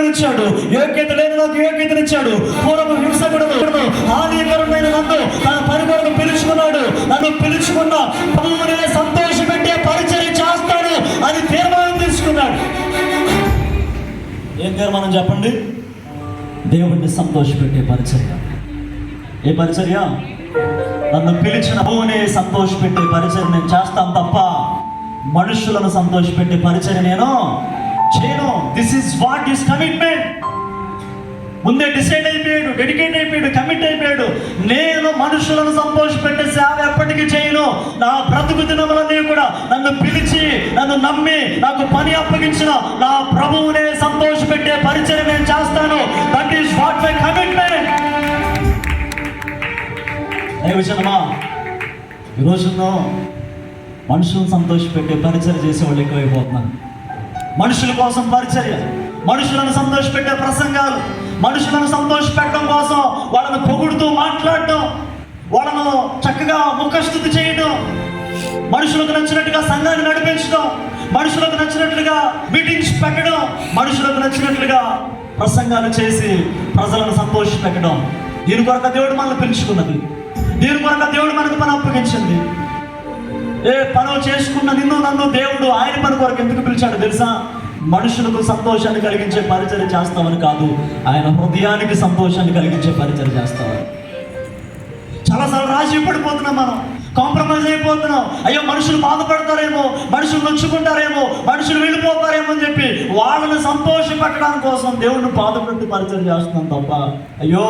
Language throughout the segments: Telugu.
యోగ్యతనిచ్చాడు. యోగ్యత లేని నాకు యోగ్యతనిచ్చాడు. పూర్వము హింసకుడను హానికరమైన నన్ను తన పని కొరకు పిలుచుకున్నాడు. నన్ను పిలుచుకున్న ప్రభువునే సంతోషపెట్టే పరిచర్య చేస్తాను అని తీర్మానం తీసుకున్నాడు. ఏం తీర్మానం చెప్పండి? దేవుణ్ణి సంతోషపెట్టే పరిచర్య. ఏ పరిచర్య? నన్ను పిలిచిన ప్రభువునే సంతోషపెట్టే పరిచర్య నేను చేస్తాను తప్ప మనుషులను సంతోషపెట్టే పరిచర్య నేను చేయను. This is what is commitment. ముందే డిసైడ్ అయిపోయాడు, డెడికేట్ అయిపోయాడు, కమిట్ అయిపోయాడు. నేను మనుషులను సంతోషపెట్టే సేవ ఎప్పటికీ చేయను. నా బ్రతుకు దినములన్నీ కూడా నన్ను పిలిచి నన్ను నమ్మి నాకు పని అప్పగించిన నా ప్రభువునే సంతోషపెట్టే పరిచర్య నేను చేస్తాను. That is what my commitment. దైవజనమా, ఈ రోజుల్లో మనుషులను సంతోషపెట్టే పరిచర్య చేసేవాళ్ళు ఎక్కువైపోతున్నారు. మనుషుల కోసం పరిచర్య, మనుషులను సంతోషపెట్టే ప్రసంగాలు, మనుషులను సంతోషపెట్టడం కోసం వాళ్ళను పొగుడుతూ మాట్లాడటం, వాళ్ళను చక్కగా ముఖస్తుతి చేయడం, మనుషులకు నచ్చినట్టుగా సంఘాన్ని నడిపించడం, మనుషులకు నచ్చినట్లుగా మీటింగ్స్ పెట్టడం, మనుషులకు నచ్చినట్లుగా ప్రసంగాలు చేసి ప్రజలను సంతోషపెట్టడం. దీని కొరకు దేవుడు మనల్ని పిలుచుకున్నది. దీని కొరకు దేవుడు మనకు పని అప్పగించింది. ఏ పనులు చేసుకున్న నిన్ను నన్ను దేవుడు ఆయన పని కొరకు ఎందుకు పిలిచాడు తెలుసా? మనుషులకు సంతోషాన్ని కలిగించే పరిచర్య చేస్తామని కాదు, ఆయన హృదయానికి సంతోషాన్ని కలిగించే పరిచర్య చేస్తామని. చాలాసార్లు రాజీ పడిపోతున్నాం, మనం కాంప్రమైజ్ అయిపోతున్నాం. అయ్యో మనుషులు బాధపడతారేమో, మనుషులు నొచ్చుకుంటారేమో, మనుషులు వెళ్ళిపోతారేమో అని చెప్పి వాళ్ళని సంతోషపెట్టడం కోసం దేవుడిని బాధపెట్టి పరిచర్య చేస్తున్నాం తప్ప అయ్యో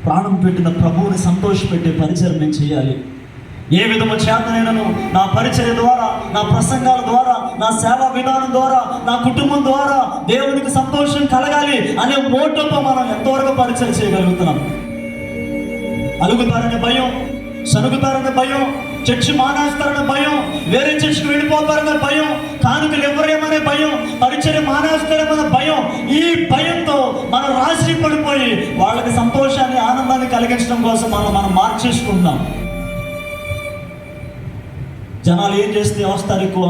ప్రాణం పెట్టిన ప్రభువుని సంతోషపెట్టే పరిచర్య నేను చేయాలి. ఏ విధము చేతనైనను నా పరిచర్య ద్వారా, నా ప్రసంగాల ద్వారా, నా సేవా విధానం ద్వారా, నా కుటుంబం ద్వారా దేవునికి సంతోషం కలగాలి అనే మోటోతో మనం ఎంతవరకు పరిచర్య చేయగలుగుతున్నాం? అలుగుతారనే భయం, సనుగుతారనే భయం, చర్చి మానేస్తారనే భయం, వేరే చర్చికి వెళ్ళిపోతారనే భయం, కానుకలు ఎవరేమనే భయం, పరిచర్య మానేస్తారేమనే భయం. ఈ భయంతో మనం రాశి పడిపోయి వాళ్ళకి సంతోషాన్ని, ఆనందాన్ని కలిగించడం కోసం మనం మార్చేసుకుంటున్నాం. జనాలు ఏం చేస్తే వస్తారు ఎక్కువ,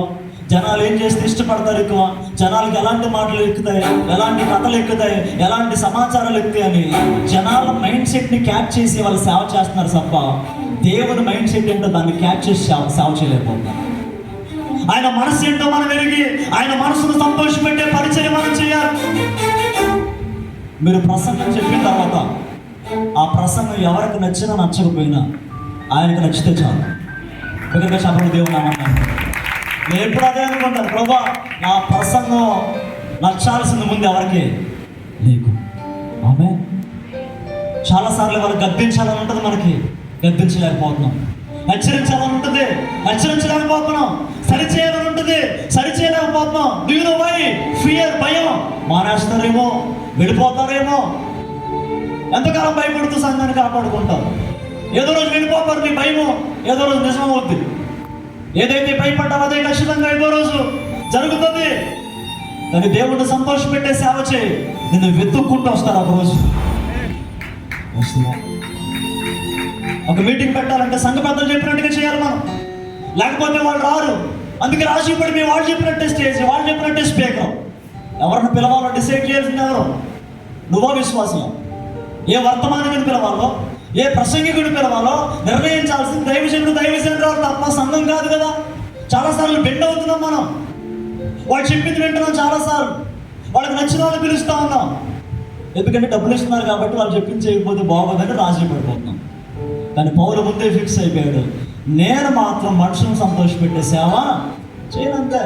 జనాలు ఏం చేస్తే ఇష్టపడతారు ఎక్కువ, జనాలకు ఎలాంటి మాటలు ఎక్కుతాయి, ఎలాంటి కథలు ఎక్కుతాయి, ఎలాంటి సమాచారాలు ఎక్కుతాయి అని జనాల మైండ్ సెట్ని క్యాచ్ చేసి వాళ్ళు సేవ చేస్తున్నారు తప్ప దేవుని మైండ్ సెట్ ఏంటో దాన్ని క్యాచ్ చేసి సేవ చేయలేకపోతున్నారు. ఆయన మనసు ఏంటో మనం ఎరిగి ఆయన మనసును సంతోషపెట్టే పరిచర్య మనం చేయాలి. మీరు ప్రసంగం చెప్పిన తర్వాత ఆ ప్రసంగం ఎవరికి నచ్చినా నచ్చకపోయినా ఆయనకు నచ్చితే చాలు. ఎందుకంటే చెప్పండి దేవుని నామమున. నేను ఎప్పుడు అదే అనుకుంటాను, ప్రభా నా ప్రసంగం నచ్చాల్సింది ముందు ఎవరికి? నీకు. ఆమె చాలాసార్లు వాళ్ళు గద్దించాలని ఉంటుంది, మనకి గద్దించలేకపోతున్నాం. హెచ్చరించాలని ఉంటుంది, హెచ్చరించలేకపోతున్నాం. సరిచేయాలని ఉంటుంది, సరిచేయలేకపోతున్నాం. Do you know why? Fear, భయం. మానేస్తారేమో, వెళ్ళిపోతారేమో. ఎంతకాలం భయపడుతూ సంఘాన్ని కాపాడుకుంటారు? ఏదో రోజు వెళ్ళిపోతారు నీ భయము, ఏదో రోజు నిజమవుద్ది. ఏదైతే భయపడ్డావో అదే ఖచ్చితంగా ఏదో రోజు జరుగుతుంది. కానీ దేవుడిని సంతోషపెట్టే సేవ చేయి, నిన్ను వెతుక్కుంటూ వస్తారు ఒక రోజు. వస్తుందా? ఒక మీటింగ్ పెట్టాలంటే సంఘ పెద్దలు చెప్పినట్టుగా చేయాలి మనం, లేకపోతే వాళ్ళు రారు. అందుకే రాజీ పడి మేము వాళ్ళు చెప్పినట్టే స్టేజ్, వాళ్ళు చెప్పినట్టే స్పీకర్. ఎవరిని పిలవాలో డిసైడ్ చేయాల్సింది ఎవరు? నువ్వో విశ్వాసం. ఏ వర్తమానికుని పిలవాలో, ఏ ప్రసంగికుడిని పిలవాలో నిర్ణయించాల్సింది దైవజనురాలు తప్ప సంఘం కాదు కదా. చాలాసార్లు బెండ్ అవుతున్నాం మనం, వాళ్ళు చెప్పింది వింటున్నాం. చాలాసార్లు వాళ్ళకి నచ్చిన వాళ్ళు పిలుస్తూ ఉన్నాం, ఎందుకంటే డబ్బులు ఇస్తున్నారు కాబట్టి వాళ్ళు చెప్పింది చేయకపోతే బాగోదని రాజీ పడిపోతున్నాం. కానీ పౌలు ముందే ఫిక్స్ అయిపోయాడు, నేను మాత్రం మనుషులను సంతోషపెట్టే సేవ చేయనంతే.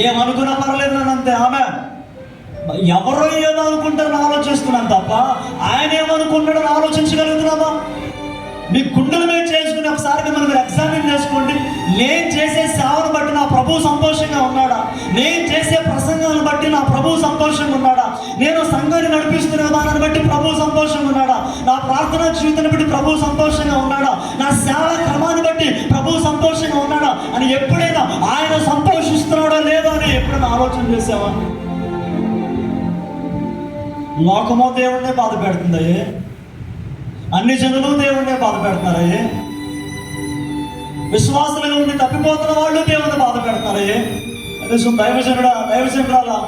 ఏమనుకున్నా పర్లేదు నానంతే. ఆమె ఎవరో ఏదో అనుకుంటారని ఆలోచిస్తున్నాను తప్ప ఆయన ఏమనుకుంటాడని ఆలోచించగలుగుతున్నామా? మీ గుండెల మీద చేసుకుని ఒకసారి మిమ్మల్ని మీరు ఎగ్జామిన్ చేసుకోండి. నేను చేసే సేవను బట్టి నా ప్రభువు సంతోషంగా ఉన్నాడా? నేను చేసే ప్రసంగాలను బట్టి నా ప్రభువు సంతోషంగా ఉన్నాడా? నేను సంఘాన్ని నడిపిస్తున్న విధానాన్ని బట్టి ప్రభువు సంతోషంగా ఉన్నాడా? నా ప్రార్థనా జీవితాన్ని బట్టి ప్రభువు సంతోషంగా ఉన్నాడా? నా సేవా క్రమాన్ని బట్టి ప్రభువు సంతోషంగా ఉన్నాడా అని ఎప్పుడైనా ఆయన సంతోషిస్తున్నాడో లేదో అని ఎప్పుడైనా ఆలోచన చేసావా? లోకమో దేవుణ్ణే బాధ పెడుతుంది, అన్ని జనులు దేవుణ్ణే బాధ పెడుతున్నారే. విశ్వాసులుగా ఉండి తప్పిపోతున్న వాళ్ళు దేవుని బాధ పెడుతున్నారే. కనీసం దైవజనురాలా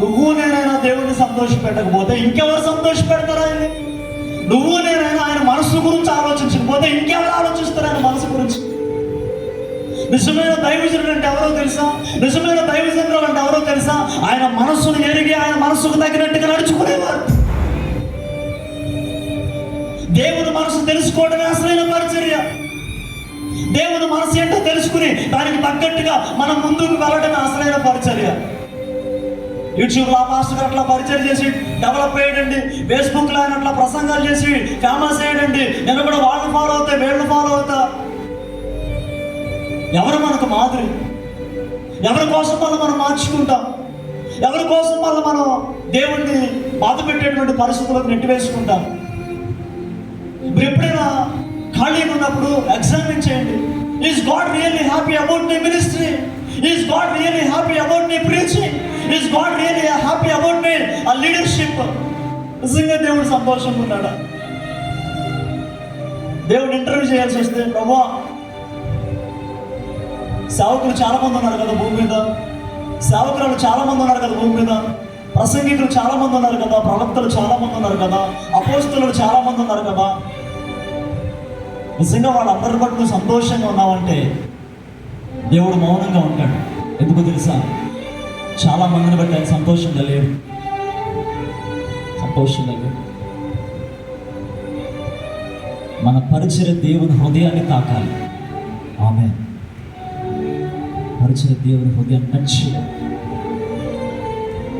నువ్వు నేనైనా దేవుణ్ణి సంతోష సంతోషపెట్టకపోతే ఇంకెవరు సంతోషపెడతారు ఆయన? నువ్వు నేనైనా ఆయన మనసు గురించి ఆలోచించకపోతే ఇంకెవరు ఆలోచిస్తారు ఆయన మనసు గురించి? నిజమైన దైవజనుడు అంటే ఎవరో తెలుసా? నిజమైన దైవజనుడు అంటే ఎవరో తెలుసా? ఆయన మనస్సును ఎరిగి ఆయన మనస్సుకు తగినట్టుగా నడుచుకునేవారు. దేవుని మనసు తెలుసుకోవడమే అసలైన పరిచర్య. దేవుని మనసు ఏంటో తెలుసుకుని దానికి తగ్గట్టుగా మనం ముందుకు వెళ్ళడమే అసలైన పరిచర్య. యూట్యూబ్లో ఆ మాస్టర్ గారు అట్లా పరిచయం చేసి డెవలప్ అయ్యాడండి. ఫేస్బుక్లో ఆయన అట్లా ప్రసంగాలు చేసి ఫేమస్ అయ్యాడండి. నేను కూడా వాళ్ళు ఫాలో అవుతా, వీళ్ళు ఫాలో అవుతా. ఎవరు మనకు మాదిరి? ఎవరి కోసం మనం మార్చుకుంటాం? ఎవరి కోసం మనం దేవుణ్ణి బాధ పెట్టేటువంటి పరిస్థితులకు నెట్టివేసుకుంటాం? ఇప్పుడు ఎప్పుడైనా ఖాళీగా ఉన్నప్పుడు ఎగ్జామిన్ చేయండి. Is God really happy about my ministry? Is God really happy about my preaching? Is God really happy about my leadership? నిజంగా దేవుడు సంతోషంగా ఉన్నాడా? దేవుడు ఇంటర్వ్యూ చేయాల్సి వస్తే, ప్రభువా సేవకులు చాలా మంది ఉన్నారు కదా భూమి మీద, సేవకులు చాలా మంది ఉన్నారు కదా భూమి మీద, ప్రసంగికులు చాలా మంది ఉన్నారు కదా, ప్రవక్తలు చాలా మంది ఉన్నారు కదా, అపోస్తలులు చాలా మంది ఉన్నారు కదా, నిజంగా వాళ్ళందరి బట్టి నువ్వు సంతోషంగా ఉన్నావంటే దేవుడు మౌనంగా ఉంటాడు. ఎందుకు తెలుసా? చాలా మందిని బట్టి ఆయన సంతోషంగా లేడు. సంతోషంగా లేడు. మన పరిచర్య దేవుని హృదయాన్ని తాకాలి. ఆమేన్. పరిచర్య దేవుని హృదయాన్ని టచ్ చేయాలి.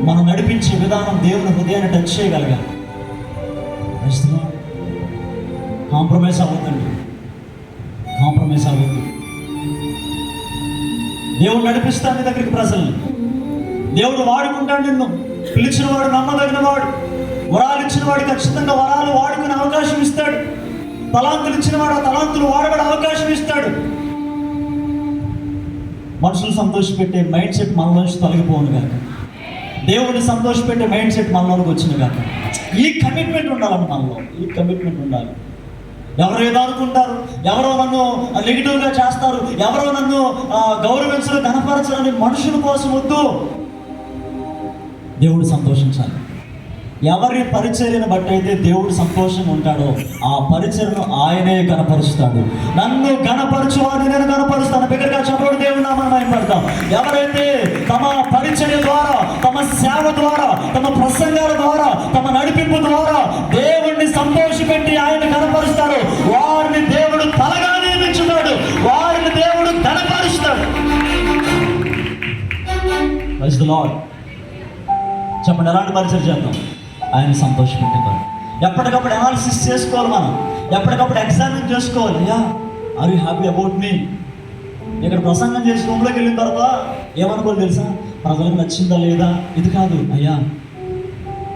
మనం నడిపించే విధానం దేవుని హృదయాన్ని టచ్ చేయగలగాలి. కాంప్రమైజ్ అవ్వద్దండి. కాంప్రమైజ్ అవ్వద్దు. దేవుడు నడిపిస్తాడు నీ దగ్గరికి ప్రజల్ని. దేవుడు వాడుకుంటాడు నిన్ను. పిలిచిన వాడు నమ్మదగిన వాడు. వరాలు ఇచ్చిన వాడు ఖచ్చితంగా వరాలు వాడుకునే అవకాశం ఇస్తాడు. తలాంతులు ఇచ్చిన వాడు ఆ తలాంతులు వాడబడే అవకాశం ఇస్తాడు. మనుషులు సంతోషపెట్టే మైండ్ సెట్ మనలోంచి తొలగిపోను కాక, దేవుడిని సంతోషపెట్టే మైండ్ సెట్ మనలోకి వచ్చిన కాక. ఈ కమిట్మెంట్ ఉండాలని మనలో. ఈ కమిట్మెంట్ ఉండాలి. ఎవరు ఏదో అనుకుంటారు, ఎవరో నన్ను నెగిటివ్గా చేస్తారు, ఎవరో నన్ను గౌరవించరు, కనపరచరని మనుషుల కోసం వద్దు. దేవుడు సంతోషించాలి. ఎవరి పరిచర్యను బట్టి అయితే దేవుడు సంతోషంగా ఉంటాడో ఆ పరిచర్యను ఆయనే కనపరుస్తాడు. నన్ను కనపరచువాడిని నేను కనపరుస్తాను. బిగ్గరగా చెప్పడు దేవుడు నామమున మహిమపడతాం. ఎవరైతే తమ పరిచర్య ద్వారా, తమ సేవ ద్వారా, తమ ప్రసంగాల ద్వారా, తమ నడిపింపు ద్వారా దేవుణ్ణి సంతోషపెట్టి ఆయన కనపరుస్తాడు, వారిని దేవుడు తలగా నియమించుతాడు. వారిని దేవుడు కనపరుస్తాడు. Praise the lord. చెప్పండి, ఎలాంటి పరిచర్య చేద్దాం? ఆయన సంతోషపెట్టేవారు. ఎప్పటికప్పుడు అనాలిసిస్ చేసుకోవాలి. మనం ఎప్పటికప్పుడు ఎగ్జామిన్ చేసుకోవాలి. అయ్యా, are you happy about me? ఇక్కడ ప్రసంగం చేసి రూమ్లోకి వెళ్ళిన తర్వాత ఏమనుకోవాలి తెలుసా? ప్రజలకు నచ్చిందా లేదా? ఇది కాదు. అయ్యా,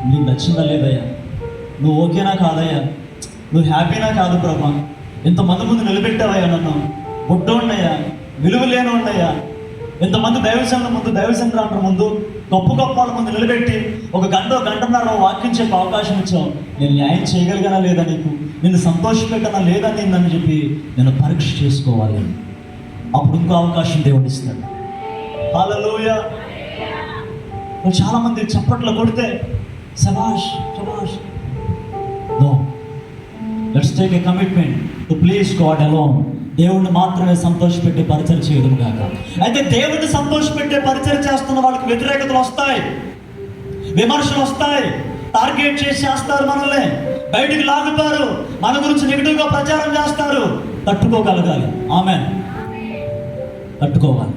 నీకు నచ్చిందా లేదయ్యా? నువ్వు ఓకేనా కాదయ్యా? నువ్వు హ్యాపీనా కాదు ప్రభా? ఇంతమంది ముందు నిలబెట్టావయ్యా నన్ను. బొడ్డోన్నయ్యా, విలువ లేనోన్నయ్యా. ఇంతమంది దైవజనుల ముందు, దైవజనుల ముందు, గొప్ప గొప్ప వాళ్ళ ముందు నిలబెట్టి ఒక గంటన్నర వాక్యం చెప్పే అవకాశం ఇచ్చావు. నేను న్యాయం చేయగలిగానా లేదా? నీకు నిన్ను సంతోషపెట్టనా లేదా నిన్నని చెప్పి నేను పరీక్ష చేసుకోవాలి. అప్పుడు ఇంకో అవకాశం దేవుడు ఇస్తాడు. హల్లెలూయా. చాలా మంది చప్పట్లు కొడితే శభాష్ శభాష్. No, let's take a commitment to please God alone. దేవుణ్ణి మాత్రమే సంతోషపెట్టే పరిచయం చేయడం కాక. అయితే దేవుణ్ణి సంతోషపెట్టే పరిచయం చేస్తున్న వాళ్ళకి వ్యతిరేకతలు వస్తాయి, విమర్శలు వస్తాయి, టార్గెట్ చేసి చేస్తారు, మనల్ని బయటికి లాగుతారు, మన గురించి నెగిటివ్గా ప్రచారం చేస్తారు. తట్టుకోగలగాలి. ఆమేన్. తట్టుకోవాలి.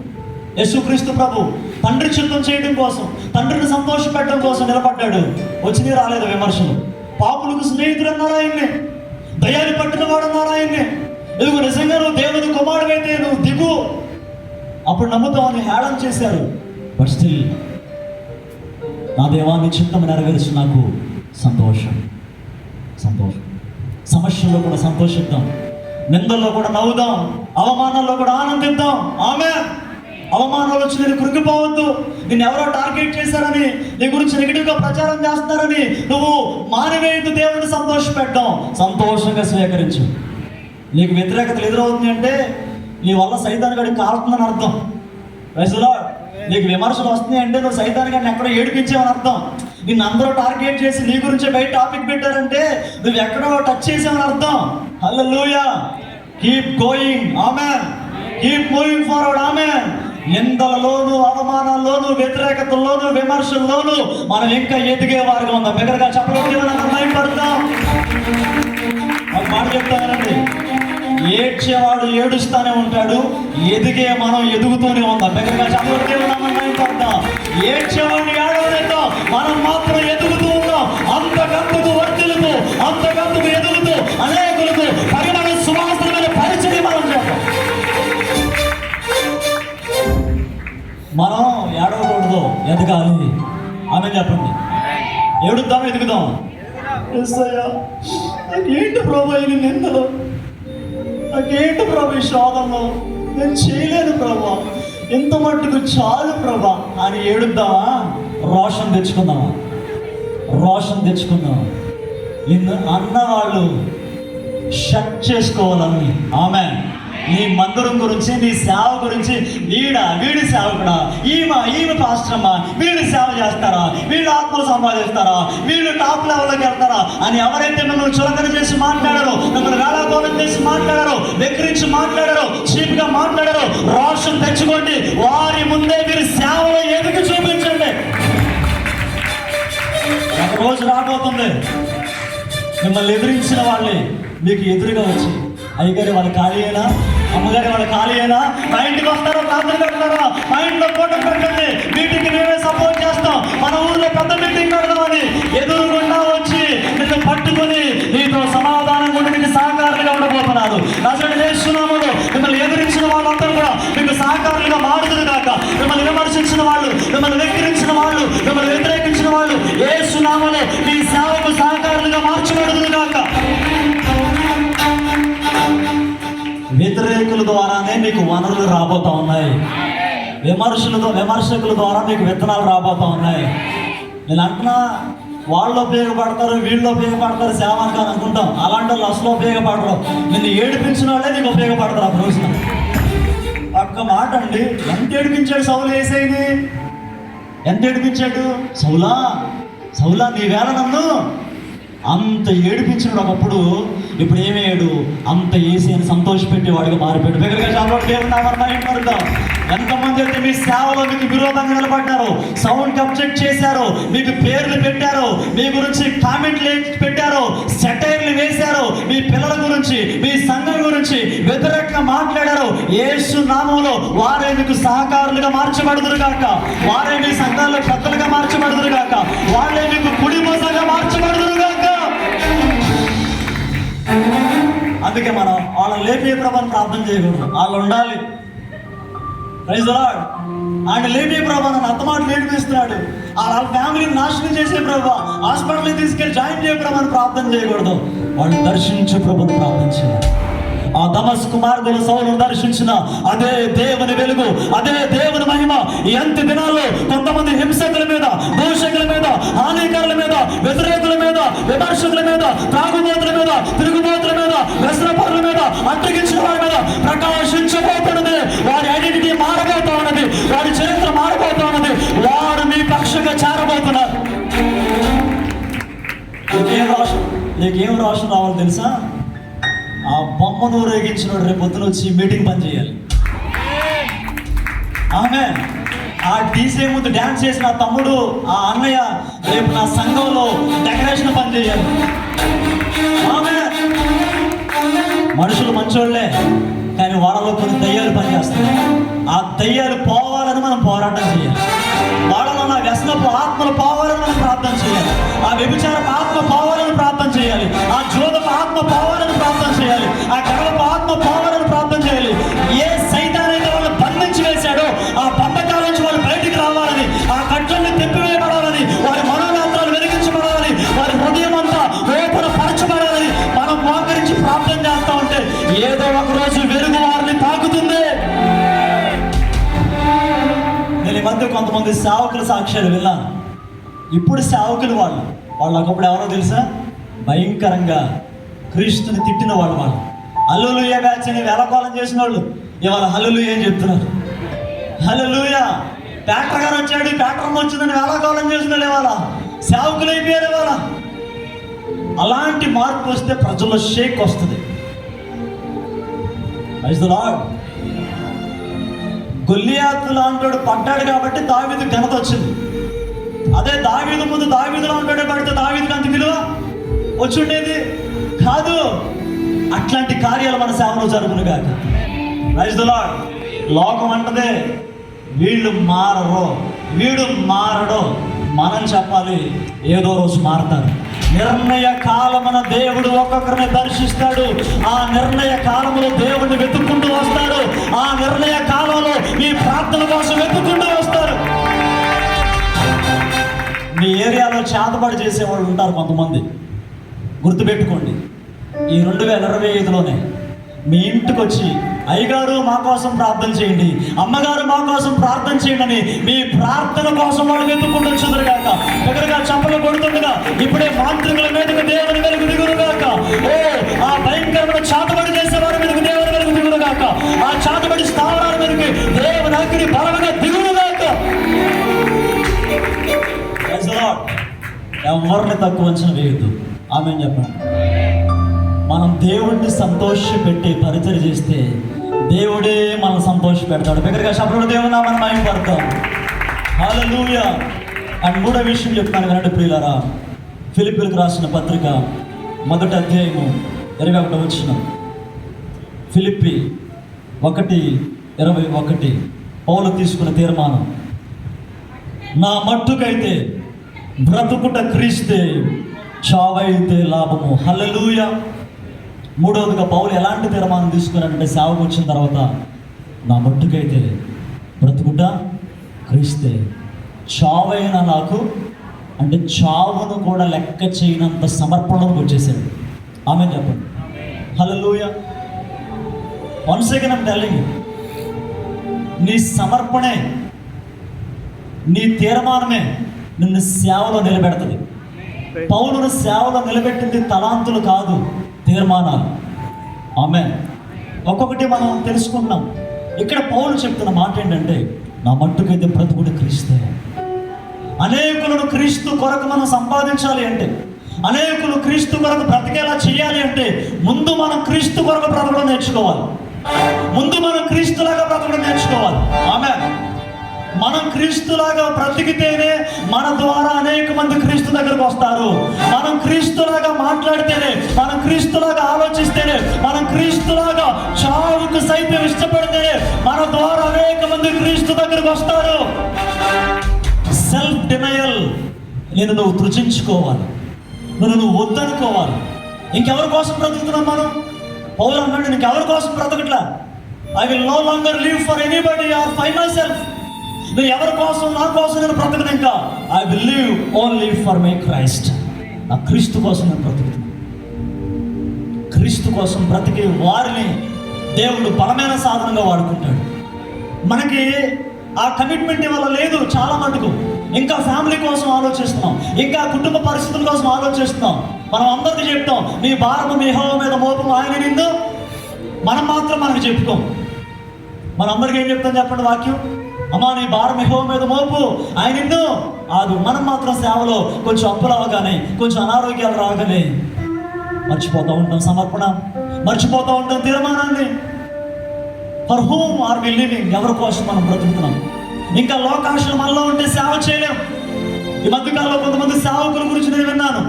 యేసుక్రీస్తు ప్రభు తండ్రి చిత్తం చేయడం కోసం, తండ్రిని సంతోషపెట్టడం కోసం నిలబడ్డాడు. వచ్చింది రాలేదు విమర్శలు. పాపులకు స్నేహితుడు అన్నారు ఆయన్నే, దయ్యాన్ని పట్టిన వాడు అన్నారు ఆయన్నే. ఇదిగో నిజంగా నువ్వు దేవుని కుమారుడైతే నువ్వు దిగు, అప్పుడు నమ్ముతామని హేళన చేశారు. బట్ స్టిల్ నా దేవాన్ని చిత్తం నెరవేర్చి నాకు సంతోషం. సంతోషం. సమస్యల్లో కూడా సంతోషిద్దాం, నిందల్లో కూడా నవ్వుదాం, అవమానాల్లో కూడా ఆనందిద్దాం. ఆమేన్. అవమానాలు వచ్చి నేను కృంగిపోవద్దు. నిన్ను ఎవరో టార్గెట్ చేశారని, నీ గురించి నెగిటివ్గా ప్రచారం చేస్తున్నారని నువ్వు మానవేయద్దు. దేవుని సంతోషపెట్టాం. సంతోషంగా స్వీకరించు. నీకు వ్యతిరేకతలు ఎదురవుతుంది అంటే నీ వల్ల సైతాను గడికి కాలుతుందని అర్థం. Praise the Lord. నీకు విమర్శలు వస్తున్నాయి అంటే నువ్వు సైతాన్ని కానీ ఎక్కడో ఏడిపించావని అర్థం. నిన్ను అందరూ టార్గెట్ చేసి నీ గురించి బయట టాపిక్ పెట్టారంటే నువ్వు ఎక్కడో టచ్ చేసావని అర్థం. హల్లెలూయా. కీప్ గోయింగ్, ఆమేన్. కీప్ మూవింగ్ ఫార్వర్డ్, ఆమేన్. నిందలలోను, అవమానాల్లోను, వ్యతిరేకతల్లోను, విమర్శల్లోను మనం ఇంకా ఎదిగే వారిగా ఉందాం. బిగ్గరగా చెప్పడం భయపడతాం. ఒక మాట చెప్తానండి, ఏడ్చేవాడు ఏడుస్తానే ఉంటాడు, ఎదిగే మనం ఎదుగుతూనే ఉందాం. బిగ్గరగా చెప్పడం భయపడతాం. ఏడ్చేవాడిని ఏడవలేద్దాం, మనం మాత్రం ఎదుగుతూ ఉన్నాం. అంతకంతకు వర్తిల్లుతూ, అంతకంతకు ఎదుగుతూ, అనేకులకు పరిమళ సువాసనమైన పరిచయం మనం చేద్దాం. మనం ఏడవకూడదు, ఎదగాలి. ఆమె చెప్పండి. ఏడుద్దాం, ఎదుగుదాం. నాకేంటి ప్రభు ఈ నిందలు, నాకేంటి ప్రభు ఈ శోధనలో, నేను చేయలేను ప్రభా, ఎంత మట్టుకు చాలు ప్రభా అని ఏడుద్దామా? రోషన్ తెచ్చుకుందామా? రోషన్ తెచ్చుకుందాం. నిన్ను అన్నవాళ్ళు షట్ చేసుకోవాలని. ఆమేన్. నీ మందిరం గురించి, నీ సేవ గురించి, వీడి సేవకుడా, ఈమె పాస్టరమ్మా, వీళ్ళు సేవ చేస్తారా, వీళ్ళు ఆత్మలు సంపాదిస్తారా, వీళ్ళు టాప్ లెవెల్లోకి వెళ్తారా అని ఎవరైతే మిమ్మల్ని చులకన చేసి మాట్లాడారో, మిమ్మల్ని వేళాకోళం చేసి మాట్లాడారో, వెక్కిరించి మాట్లాడారో, చీప్గా మాట్లాడారో, రోషన్ తెచ్చుకోండి. వారి ముందే మీరు సేవలో ఎదుగు చూపించండి. ఒక రోజు రాబోతుంది మిమ్మల్ని ఎదిరించిన వాళ్ళే మీకు ఎదురుగా వచ్చి, అయ్యగారి వాళ్ళ ఖాళీ అయినా, అమ్మగారి వాళ్ళ ఖాళీ అయినా, మా ఇంటికి వస్తారో, ప్రార్థన పెడతారా, మా ఇంట్లో ఫోటో పెట్టండి, మీటింగ్ మేమే సపోర్ట్ చేస్తాం, మన ఊర్లో పెద్ద మీటింగ్ పెడదామని ఎదురుగుండా వచ్చి నిన్ను పట్టుకొని నీతో సమాధానం కూడా మీకు సహకారులుగా ఉండబోతున్నారు. అసలు చేస్తున్నాములు మిమ్మల్ని ఎదిరించిన వాళ్ళందరూ కూడా మీకు సహకారులుగా మారుతుంది కాక, మిమ్మల్ని విమర్శించిన వాళ్ళు, మిమ్మల్ని వెక్కిరించిన వాళ్ళు, మిమ్మల్ని వ్యతిరేకించిన వాళ్ళు యేసునామములో మీ సేవకు సహకారులుగా మార్చబడుతుంది కాక. వ్యతిరేకుల ద్వారానే మీకు వనరులు రాబోతా ఉన్నాయి. విమర్శకుల ద్వారా మీకు విత్తనాలు రాబోతా ఉన్నాయి. నేను అంటున్నా, వాళ్ళు ఉపయోగపడతారు, వీళ్ళు ఉపయోగపడతారు సేవానికి అని అనుకుంటాం. అలాంటి వాళ్ళు అసలు ఉపయోగపడరు. నిన్ను ఏడిపించిన వాళ్ళే నీకు ఉపయోగపడతారు. ఆ రోజున ఒక్క మాట అండి, ఎంత ఏడిపించాడు సౌలు యేసయ్యని? ఎంత ఏడిపించాడు? సౌలా నీ వేళ నన్ను అంత ఏడిపించినాడు ఒకప్పుడు. ఇప్పుడు ఏమయ్యాడు? అంత యేసయ్యని సంతోషపెట్టేవాడిగా మారిపోయాడు. దగ్గరగా చాలా ఎంతమంది అయితే మీ సేవలో మీకు విరోధంగా నిలబడ్డారు, సౌండ్ అబ్జెక్ట్ చేశారు, మీకు పేర్లు పెట్టారు, మీ గురించి కామెంట్లు పెట్టారు, సెటైర్లు వేశారు, మీ పిల్లల గురించి, మీ సంఘం గురించి వ్యతిరేకంగా మాట్లాడారు, యేసు నామములో వారే మీకు సహకారులుగా మార్చబడుదురు గాక, వారే మీ సంఘాల్లో పెద్దలుగా మార్చబడుదురు గాక, వాళ్ళే మీకు కుడి మోసగా మార్చబడుదురు గాక. అందుకే మనం వాళ్ళని లేపే ప్రభావం ప్రార్థన చేయకూడదు, వాళ్ళు ఉండాలి. Praise the Lord. ఆయన లేపే ప్రభావం నన్ను అత్తమాట నేర్పిస్తున్నాడు. వాళ్ళ ఫ్యామిలీని నాశనం చేసే ప్రభావ, హాస్పిటల్కి తీసుకెళ్ళి జాయిన్ చేయ ప్రభావం ప్రార్థన చేయకూడదు. వాళ్ళు దర్శించే ప్రభుని ప్రార్థన చేయాలి. ఆ దమస్కు మార్గంలో సౌలును దర్శించిన అదే దేవుని వెలుగు, అదే దేవుని మహిమ ఈ అంత్య దినాల్లో కొంతమంది హింసకుల మీద, దూషకుల మీద, హానికరుల మీద, వ్యతిరేకుల మీద, విమర్శకుల మీద, త్రాగుబోతుల మీద, తిరుగుబోతుల మీద, వ్యసనపరుల మీద, అడ్డగించిన వారి మీద ప్రకాశించబోతున్నది. వారి ఐడెంటిటీ మారబోతా ఉన్నది, వారి చరిత్ర మారబోతా ఉన్నది. వారు మీ పక్షంగా చేరబోతున్నారు. నీకేం రోషన్ రావాలి తెలుసా? ఆ బొమ్మను రేగించిన రేపు పొద్దున వచ్చి మీటింగ్ పని చేయాలి. ఆమె ఆ డీజే ముందు డ్యాన్స్ చేసిన ఆ తమ్ముడు, ఆ అన్నయ్య రేపు నా సంఘంలో డెకరేషన్ పని చేయాలి. ఆమె మనుషులు మంచోళ్లే, కానీ వాళ్ళలో కొన్ని దయ్యాలు పనిచేస్తాయి. ఆ దయ్యాలు పోవాలని మనం పోరాటం చేయాలి. వాళ్ళలో నా వ్యసనపు ఆత్మలు పోవాలని మనం ప్రార్థన చేయాలి. ఆ వ్యభిచారపు ఆత్మ పోవాలని ప్రార్థన చేయాలి. ఆ జోదపు ఆత్మ పోవాలని ప్రార్థన చేయాలి. ఆ గర్వపు ఆత్మ పోవాలని ప్రార్థన చేయాలి. ఏ సైతానైతే వాళ్ళు బంధించి వేశాడో ఆ బంధకాల నుంచి వాళ్ళు బయటికి రావాలని, ఆ కట్లన్నీ తెప్పివేయబడాలని, వారి మనోనేత్రాలు వెలిగించబడాలని, వారి హృదయం అంతా వేపన పరచబడాలని మనం మోకరించి ప్రార్థన చేస్తా ఉంటే ఏదో ఒక రోజు వెలుగు వారిని తాకుతుంది. నేను ఈ మధ్య కొంతమంది సేవకుల సాక్ష్యాలు విన్నాను. ఇప్పుడు సేవకులు వాళ్ళు ఒకప్పుడు ఎవరో తెలుసా? భయంకరంగా క్రీస్తుని తిట్టిన వాళ్ళు. హల్లెలూయా బ్యాచ్ అని వేలకోలం చేసిన వాళ్ళు ఇవాళ హల్లెలూయా అని చెప్తున్నారు. హల్లెలూయా డాక్టర్ గారు వచ్చాడు, డాక్టర్ వచ్చిందని వేళాకాలం చేసిన లేవాలా, సేవకులు అయిపోయారు ఇవాళ. అలాంటి మార్పు వస్తే ప్రజల్లో షేక్ వస్తుంది. గొల్లియాతు లాంటోడు పడ్డాడు కాబట్టి దావీదు ఘనత వచ్చింది. అదే దావీదు ముందు దావీదు లాంటోడే పడితే దావీదుకి అంత విలువ వచ్చి ఉండేది కాదు. అట్లాంటి కార్యాలు మన సేవలో జరుగును కాక. Praise the Lord. లోకం అంటదే వీళ్ళు మారరు, వీడు మారడు. మనం చెప్పాలి ఏదో రోజు మారతారు. నిర్ణయ కాలమున దేవుడు ఒక్కొక్కరిని దర్శిస్తాడు. ఆ నిర్ణయ కాలములో దేవుడిని వెతుక్కుంటూ వస్తాడు. ఆ నిర్ణయ కాలంలో మీ ప్రార్థన కోసం వెతుక్కుంటూ వస్తారు. మీ ఏరియాలో చేతబడి చేసేవాళ్ళు ఉంటారు కొంతమంది. గుర్తుపెట్టుకోండి, ఈ 2025లోనే మీ ఇంటికి వచ్చి అయ్యగారు మా కోసం ప్రార్థన చేయండి, అమ్మగారు మా కోసం ప్రార్థన చేయండి అని మీ ప్రార్థన కోసం వాళ్ళు వెతుక్కుంటూ వచ్చుదురు కాక. దగ్గరగా చప్పలు కొడుతుండగా ఇప్పుడే మాంత్రికుల మీదకు దేవుని వెలుగు దిగురు కాక. ఓ ఆ భయంకరమైన చాతబడి చేసేవారి మీదకు దేవుని వెలుగు దిగురు కాక. ఆ చాతబడి స్థావరాల మీదకి దేవుని అగ్ని బలముగా దిగురు కాక. ఎవరిని తక్కువ అంచనా వేయద్దు. ఆమె చెప్పండి. మనం దేవుడిని సంతోషపెట్టి పరిచయం చేస్తే దేవుడే మనం సంతోష పెడతాడు. దగ్గరగా శబ్దుడు దేవుని మనం మహిమపడతాం. హల్లెలూయా. అండ్ మూడో విషయం చెప్తాను వినండి ప్రియులారా. ఫిలిప్పీలకు రాసిన పత్రిక 1వ అధ్యాయము 21వ వచనం. ఫిలిప్పీ 1:21 పౌలు తీసుకున్న తీర్మానం, నా మట్టుకైతే బ్రతుకుట క్రీస్తే, చావైతే లాభము. హల్లెలూయా. మూడవదిగా పౌలు ఎలాంటి తీర్మానం తీసుకున్నాడంటే, సేవకు వచ్చిన తర్వాత నా మట్టుకైతే బ్రతుకుట క్రీస్తే, చావైన నాకు అంటే చావును కూడా లెక్క చేయనంత సమర్పణకు వచ్చేసాడు. ఆమె చెప్పండి. Hallelujah. Once again I'm telling you, నీ సమర్పణే, నీ తీర్మానమే నిన్ను సేవలో నిలబెడుతుంది. పౌలును సేవలో నిలబెట్టింది తలాంతులు కాదు, తీర్మానాలు. ఆమేన్. ఒక్కొక్కటి మనం తెలుసుకుంటున్నాం. ఇక్కడ పౌలు చెప్తున్న మాట ఏంటంటే, నా మట్టుకైతే బ్రతుకుడు క్రీస్తే. అనేకులను క్రీస్తు కొరకు మనం సంపాదించాలి అంటే, అనేకులు క్రీస్తు కొరకు బ్రతికేలా చేయాలి అంటే, ముందు మనం క్రీస్తు కొరకు బ్రతకడం నేర్చుకోవాలి. ముందు మనం క్రీస్తులాగా బ్రతకడం నేర్చుకోవాలి. ఆమేన్. మనం క్రీస్తులాగా బ్రతికితేనే మన ద్వారా అనేక మంది క్రీస్తు దగ్గరకు వస్తారు. మనం క్రీస్తులాగా మాట్లాడితేనే, మనం క్రీస్తులాగా ఆలోచిస్తేనే, మనం క్రీస్తులాగా చావుకు సైతం ఇష్టపడితేనే మన ద్వారా అనేక మంది క్రీస్తు దగ్గరకు వస్తారు. Self denial. నేను నువ్వు తృజించుకోవాలి, నువ్వు వద్దనుకోవాలి. ఇంకెవరి కోసం బ్రతుకుతున్నాం మనం? పౌలు అన్నాడు, ఇంకెవరి కోసం బ్రతకట్లా. I will no longer live for anybody or for myself. నేను ఎవరి కోసం, నా కోసం నేను బ్రతకను. ఇంకా I will live only for my Christ. నా క్రీస్తు కోసం నేను బ్రతుకుతున్నాను. క్రీస్తు కోసం బ్రతికే వారిని దేవుడు బలమైన సాధనంగా వాడుకుంటాడు. మనకి ఆ కమిట్మెంట్ ఇవాళ లేదు చాలా మటుకు. ఇంకా ఫ్యామిలీ కోసం ఆలోచిస్తున్నాం, ఇంకా కుటుంబ పరిస్థితుల కోసం ఆలోచిస్తున్నాం. మనం అందరికీ చెప్తాం, నీ భారము మీ యెహోవా మీద మోపు, ఆయన నిందు. మనం మాత్రం మనకు చెప్పుకోం. మనందరికీ ఏం చెప్తాం చెప్పండి వాక్యం? అమ్మా నీ భారం యెహోవా మీద మోపు, ఆయన నిన్ను ఆదు. మనం మాత్రం సేవలో కొంచెం అప్పులు అవగానే, కొంచెం అనారోగ్యాలు రాగానే మర్చిపోతూ ఉంటాం సమర్పణ, మర్చిపోతూ ఉంటాం తీర్మానాన్ని. For whom are we living? ఎవరి కోసం మనం బ్రతుకుతున్నాం? ఇంకా లోకాశలు మనలో ఉంటే సేవ చేయలేం. ఈ మధ్యకాలంలో కొంతమంది సేవకుల గురించి నేను విన్నాను.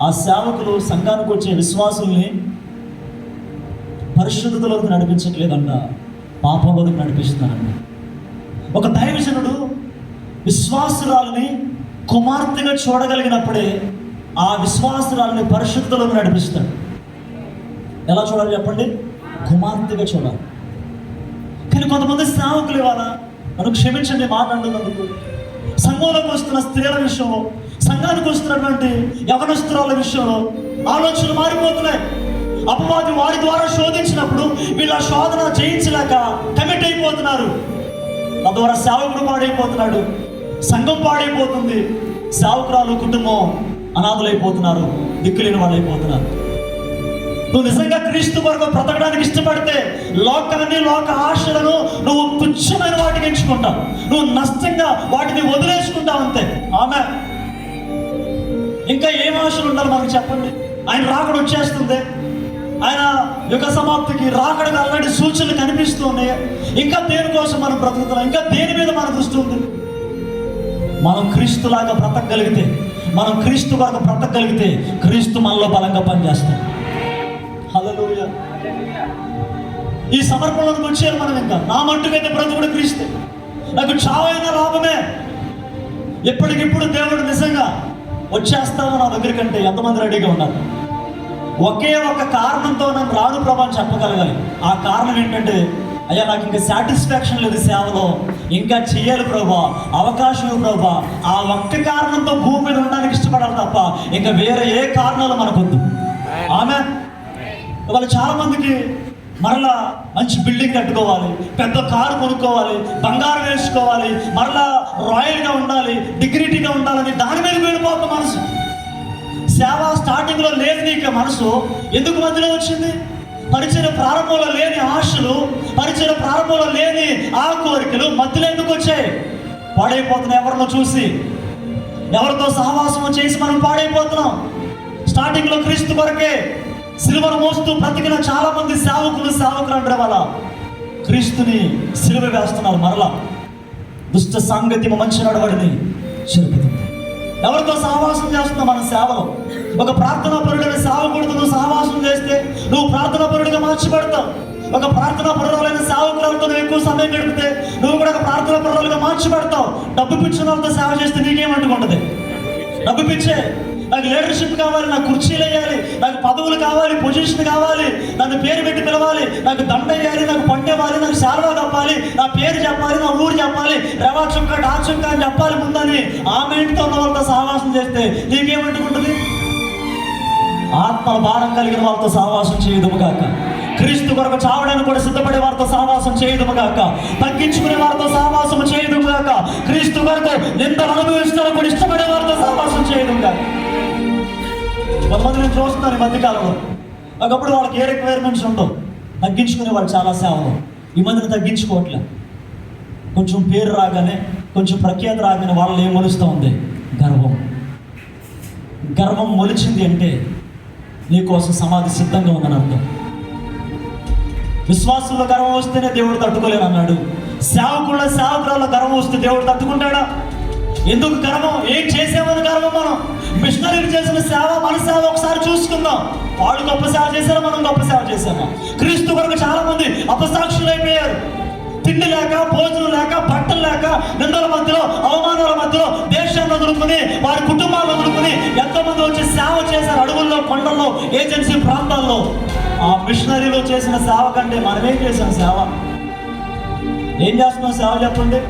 ఆ సేవకులు సంఘానికి వచ్చే విశ్వాసుల్ని పరిశుద్ధతలోకి నడిపించట్లేదంట, పాపంలోకి నడిపిస్తున్నారంట. ఒక దైవజనుడు విశ్వాసురాలని కుమార్తెగా చూడగలిగినప్పుడే ఆ విశ్వాసురాలని పరిశుద్ధతలోకి నడిపిస్తాడు. ఎలా చూడాలి చెప్పండి? కుమార్తెగా చూడాలి. కానీ కొంతమంది సేవకులు ఇవాళ, మనకు క్షమించండి మాట్లాడుతున్నందుకు, సంఘంలోకి వస్తున్న స్త్రీల విషయంలో, సంఘానికి వస్తున్నటువంటి యవనస్తురాల విషయంలో ఆలోచనలు మారిపోతున్నాయి. అపవాది వారి ద్వారా శోధించినప్పుడు వీళ్ళ శోధన జయించలేక కమిట్ అయిపోతున్నారు. తద్వారా సేవకుడు పాడైపోతున్నాడు, సంఘం పాడైపోతుంది, సేవకురాలు కుటుంబం అనాథులైపోతున్నారు, దిక్కులేని వాళ్ళు అయిపోతున్నారు. నువ్వు నిజంగా క్రీస్తు కొరకు బ్రతకడానికి ఇష్టపడితే లోకాన్ని, లోక ఆశలను నువ్వు తుచ్చమైన వాటికి ఎంచుకుంటావు. నువ్వు నష్టంగా వాటిని వదిలేసుకుంటావు అంతే. ఆమె ఇంకా ఏం ఆశలు ఉండాలి మనకు చెప్పండి? ఆయన రాకడ వచ్చేస్తుంది, ఆయన యుగ సమాప్తికి రాకడకు అలాంటి సూచనలు కనిపిస్తూ ఉన్నాయి. ఇంకా దేనికోసం మనం బ్రతుకుతున్నాం? ఇంకా దేని మీద మన దృష్టి ఉంది? మనం క్రీస్తులాగా బ్రతకగలిగితే, మనం క్రీస్తు కొరకు బ్రతకగలిగితే క్రీస్తు మనలో బలంగా పనిచేస్తాం. హల్లెలూయా. ఈ సమర్పణలోకి వచ్చారు మనం. ఇంకా నా మట్టుకైతే బ్రతుకుడు క్రీస్తు, నాకు చావైన లాభమే. ఎప్పటికిప్పుడు దేవుడు నిజంగా వచ్చేస్తామో నా దగ్గరికంటే ఎంతమంది రెడీగా ఉన్నారు? ఒకే ఒక కారణంతో నన్ను రాను ప్రభా అని చెప్పగలగాలి. ఆ కారణం ఏంటంటే, అయ్యా నాకు ఇంకా సాటిస్ఫాక్షన్ లేదు సేవలో, ఇంకా చెయ్యాలి ప్రభా, అవకాశం ప్రభా. ఆ ఒక్క కారణంతో భూమి మీద ఉండడానికి ఇష్టపడాలి తప్ప ఇంకా వేరే ఏ కారణాలు మనకొద్దు. ఆమె ఇవాళ చాలా మందికి మరలా మంచి బిల్డింగ్ కట్టుకోవాలి, పెద్ద కారు కొనుక్కోవాలి, బంగారం వేసుకోవాలి, మరలా రాయల్గా ఉండాలి, డిగ్నిటీగా ఉండాలని దాని మీద వెళ్ళిపోతాం మనసు. సేవ స్టార్టింగ్లో లేదు నీకు మనసు, ఎందుకు మధ్యలో వచ్చింది? పరిచయ ప్రారంభంలో లేని ఆశలు, పరిచయ ప్రారంభంలో లేని ఆ కోరికలు మధ్యలో ఎందుకు వచ్చాయి? పాడైపోతున్నాం ఎవరినో చూసి, ఎవరితో సహవాసం చేసి మనం పాడైపోతున్నాం. స్టార్టింగ్లో క్రీస్తు కొరకే సిలువను మోస్తూ బ్రతికిన చాలా మంది సేవకులు అంటే వాళ్ళ క్రీస్తుని సిలువ వేస్తున్నారు. మరలా దుష్ట సాంగత్యము మంచి నడవడిని చెరుపుతుంది. ఎవరితో సహవాసం చేస్తున్నావు మన సేవలో? ఒక ప్రార్థనా పరుడైన సేవకుడితో నువ్వు సహవాసం చేస్తే నువ్వు ప్రార్థనా పరుడిగా మార్చబడతావు. ఒక ప్రార్థనా పరురాలైన సేవకులతో నువ్వు ఎక్కువ సమయం గడిపితే నువ్వు కూడా ఒక ప్రార్థనా పరురాలుగా మార్చబడతావు. డబ్బు పిచ్చిన వాళ్ళతో సేవ చేస్తే నీకేమంటుకుంటుంది? డబ్బు పిచ్చే. నాకు లీడర్షిప్ కావాలి, నాకు కుర్చీలు వేయాలి, నాకు పదవులు కావాలి, పొజిషన్ కావాలి, నన్ను పేరు పెట్టి పిలవాలి, నాకు దండ వేయాలి, నాకు పండేవాలి, నాకు శాల్వా కప్పాలి, నా పేరు చెప్పాలి, నా ఊరు చెప్పాలి, రెవా చుక్క డా చుక్క అని చెప్పాలి ముందని ఆమె ఇంటితో ఉన్న వాళ్ళతో సహవాసం చేస్తే నీకేమంటుకుంటుంది? ఆత్మల భారం కలిగిన వాళ్ళతో సహవాసం చేయదుము గాక. క్రీస్తు కొరకు చావడానికి కూడా సిద్ధపడే వారితో సహవాసం చేయదుము గాక. తగ్గించుకునే వారితో సహవాసం చేయదుము గాక. క్రీస్తు కొరకు నిందలు అనుభవిస్తారో కూడా ఇష్టపడే వారితో సహవాసం చేయదుము గాక. కొంతమంది నేను చూస్తున్నాను ఈ మధ్యకాలంలో, ఒకప్పుడు వాళ్ళకి ఏ రిక్వైర్మెంట్స్ ఉండవు, తగ్గించుకునే వాళ్ళు చాలా సేవలు. ఈ మధ్యన తగ్గించుకోవట్లే. కొంచెం పేరు రాగానే, కొంచెం ప్రఖ్యాతి రాగానే వాళ్ళని ఏం మొలుస్తూ ఉంది? గర్వం. గర్వం మొలిచింది అంటే నీకోసం సమాధి సిద్ధంగా ఉందని అర్థం. విశ్వాసంలో గర్వం వస్తేనే దేవుడు తట్టుకోలేను అన్నాడు. సేవకురాల గర్వం వస్తే దేవుడు తట్టుకుంటాడా? ఎందుకు గర్వం? ఏం చేసామని గర్వం? మనం మిషనరీలు చేసిన సేవ, మన సేవ ఒకసారి చూసుకుందాం. వాళ్ళు గొప్ప సేవ చేశారా, మనం గొప్ప సేవ చేశామా? క్రీస్తు కొరకు చాలా మంది అపసాక్షులు అయిపోయారు. తిండి లేక, భోజనం లేక, బట్టలు లేక, నిందల మధ్యలో, అవమానాల మధ్యలో దేశాన్ని వదులుకుని, వారి కుటుంబాలను వదులుకుని ఎంతోమంది వచ్చి సేవ చేశారు. అడవుల్లో, కొండల్లో, ఏజెన్సీ ప్రాంతాల్లో. ఆ మిషనరీలో చేసిన సేవ కంటే మనమేం చేసాం సేవ? ఏం చేస్తున్నాం సేవ చెప్పండి?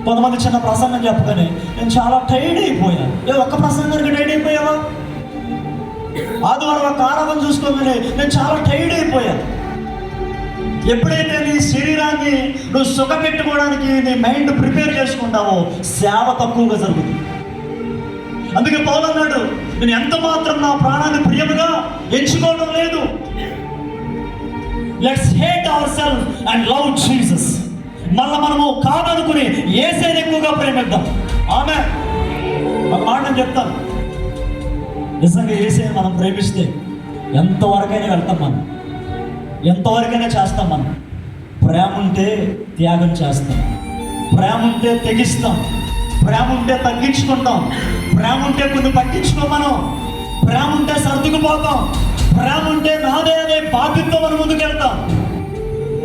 కొంతమంది చిన్న ప్రసంగం చెప్పగానే నేను చాలా టైర్డ్ అయిపోయాను. ఒక్క ప్రసంగానికి టైర్డ్ అయిపోయావా? ఆదివారం ఒక ఆరాధన చూసుకోగానే నేను చాలా టైర్డ్ అయిపోయాను. ఎప్పుడైతే నీ శరీరాన్ని నువ్వు సుఖపెట్టుకోవడానికి నీ మైండ్ ప్రిపేర్ చేసుకుంటావో సేవ తక్కువగా జరుగుతుంది. అందుకే పౌలు అన్నాడు, నేను ఎంత మాత్రం నా ప్రాణాన్ని ప్రియముగా ఎంచుకోవడం లేదు. Let's hate our self and love Jesus. మళ్ళీ మనము కాదనుకుని యేసుని ఎక్కువగా ప్రేమిద్దాం. ఆమె ఒక మాట నేను చెప్తాను, నిజంగా యేసుని మనం ప్రేమిస్తే ఎంతవరకైనా వెళ్తాం, మనం ఎంతవరకైనా చేస్తాం. మనం ప్రేమ ఉంటే త్యాగం చేస్తాం, ప్రేమ ఉంటే తెగిస్తాం, ప్రేమ ఉంటే తగ్గించుకుంటాం, ప్రేమ ఉంటే కొన్ని పట్టించుకో, మనం ప్రేమ ఉంటే సర్దుకుపోతాం, ప్రేమ ఉంటే నాదే అనే బాధ్యతతో మనం ముందుకు వెళ్తాం.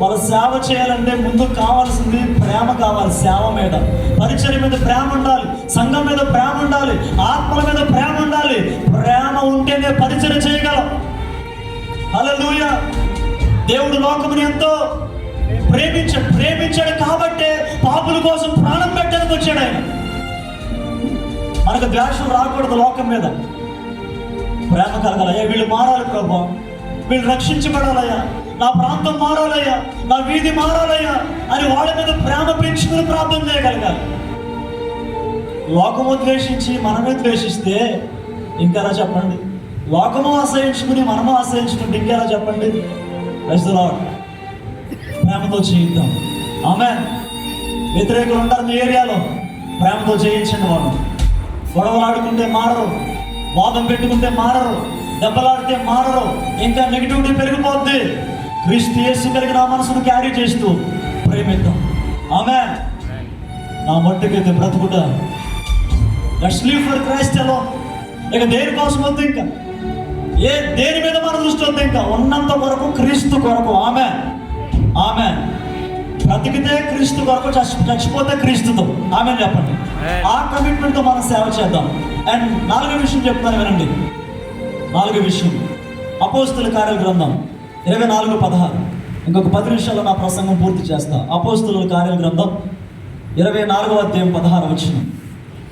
మన సేవ చేయాలంటే ముందు కావాల్సింది ప్రేమ కావాలి. సేవ మీద, పరిచయం మీద ప్రేమ ఉండాలి, సంఘం మీద ప్రేమ ఉండాలి, ఆత్మల మీద ప్రేమ ఉండాలి. ప్రేమ ఉంటేనే పరిచయం చేయగలం. హల్లెలూయా. దేవుడు లోకముని ఎంతో ప్రేమించాడు కాబట్టే పాపుల కోసం ప్రాణం పెట్టడానికి వచ్చాడు ఆయన. మనకు ద్వేషం రాకూడదు లోకం మీద, ప్రేమ కలగాలయ్యా. వీళ్ళు మారాలి ప్రభా, వీళ్ళు రక్షించబడాలయ్యా, నా ప్రాంతం మారాలయ్యా, నా వీధి మారాలయ్యా అని వాళ్ళ మీద ప్రేమ పెంచుకుని ప్రార్థన చేయగలగాలి. లోకము ద్వేషించి మనమే ద్వేషిస్తే ఇంకలా చెప్పండి, లోకము ఆశ్రయించుకుని మనము ఆశ్రయించుకుంటే ఇంకెలా చెప్పండి? Praise the Lord. ప్రేమతో చేయిద్దాం. ఆమేన్. వ్యతిరేకులు ఉంటారు మీ ఏరియాలో, ప్రేమతో చేయించండి. వాళ్ళు గొడవలు ఆడుకుంటే మారరు, వాదం పెట్టుకుంటే మారరు, దెబ్బలాడితే మారరు, ఇంకా నెగిటివిటీ పెరిగిపోద్ది. క్రీస్తు యేసు కలిగిన ఆ మనసును క్యారీ చేస్తూ ప్రేమిద్దాం. ఆమేన్. నా మట్టుకైతే బ్రతుకుట let's live for Christ alone. ఇక దేని కోసం వద్దు, ఇంకా దేని మీద మన దృష్టి వద్దు, ఇంకా ఉన్నంత వరకు క్రీస్తు కొరకు. ఆమేన్. ఆమేన్. బ్రతికితే క్రీస్తు కొరకు, చచ్చిపోతే క్రీస్తుతో. ఆమేన్ చెప్పండి. ఆ కమిట్మెంట్తో మనం సేవ చేద్దాం. అండ్ 4వ విషయం చెప్తాను వినండి. 4వ విషయం అపోస్తలుల కార్యాల గ్రంథం 24:16. ఇంకొక 10 నిమిషాల్లో నా ప్రసంగం పూర్తి చేస్తా. అపోస్తలుల కార్యాల గ్రంథం 24వ అధ్యాయం 16వ వచనం.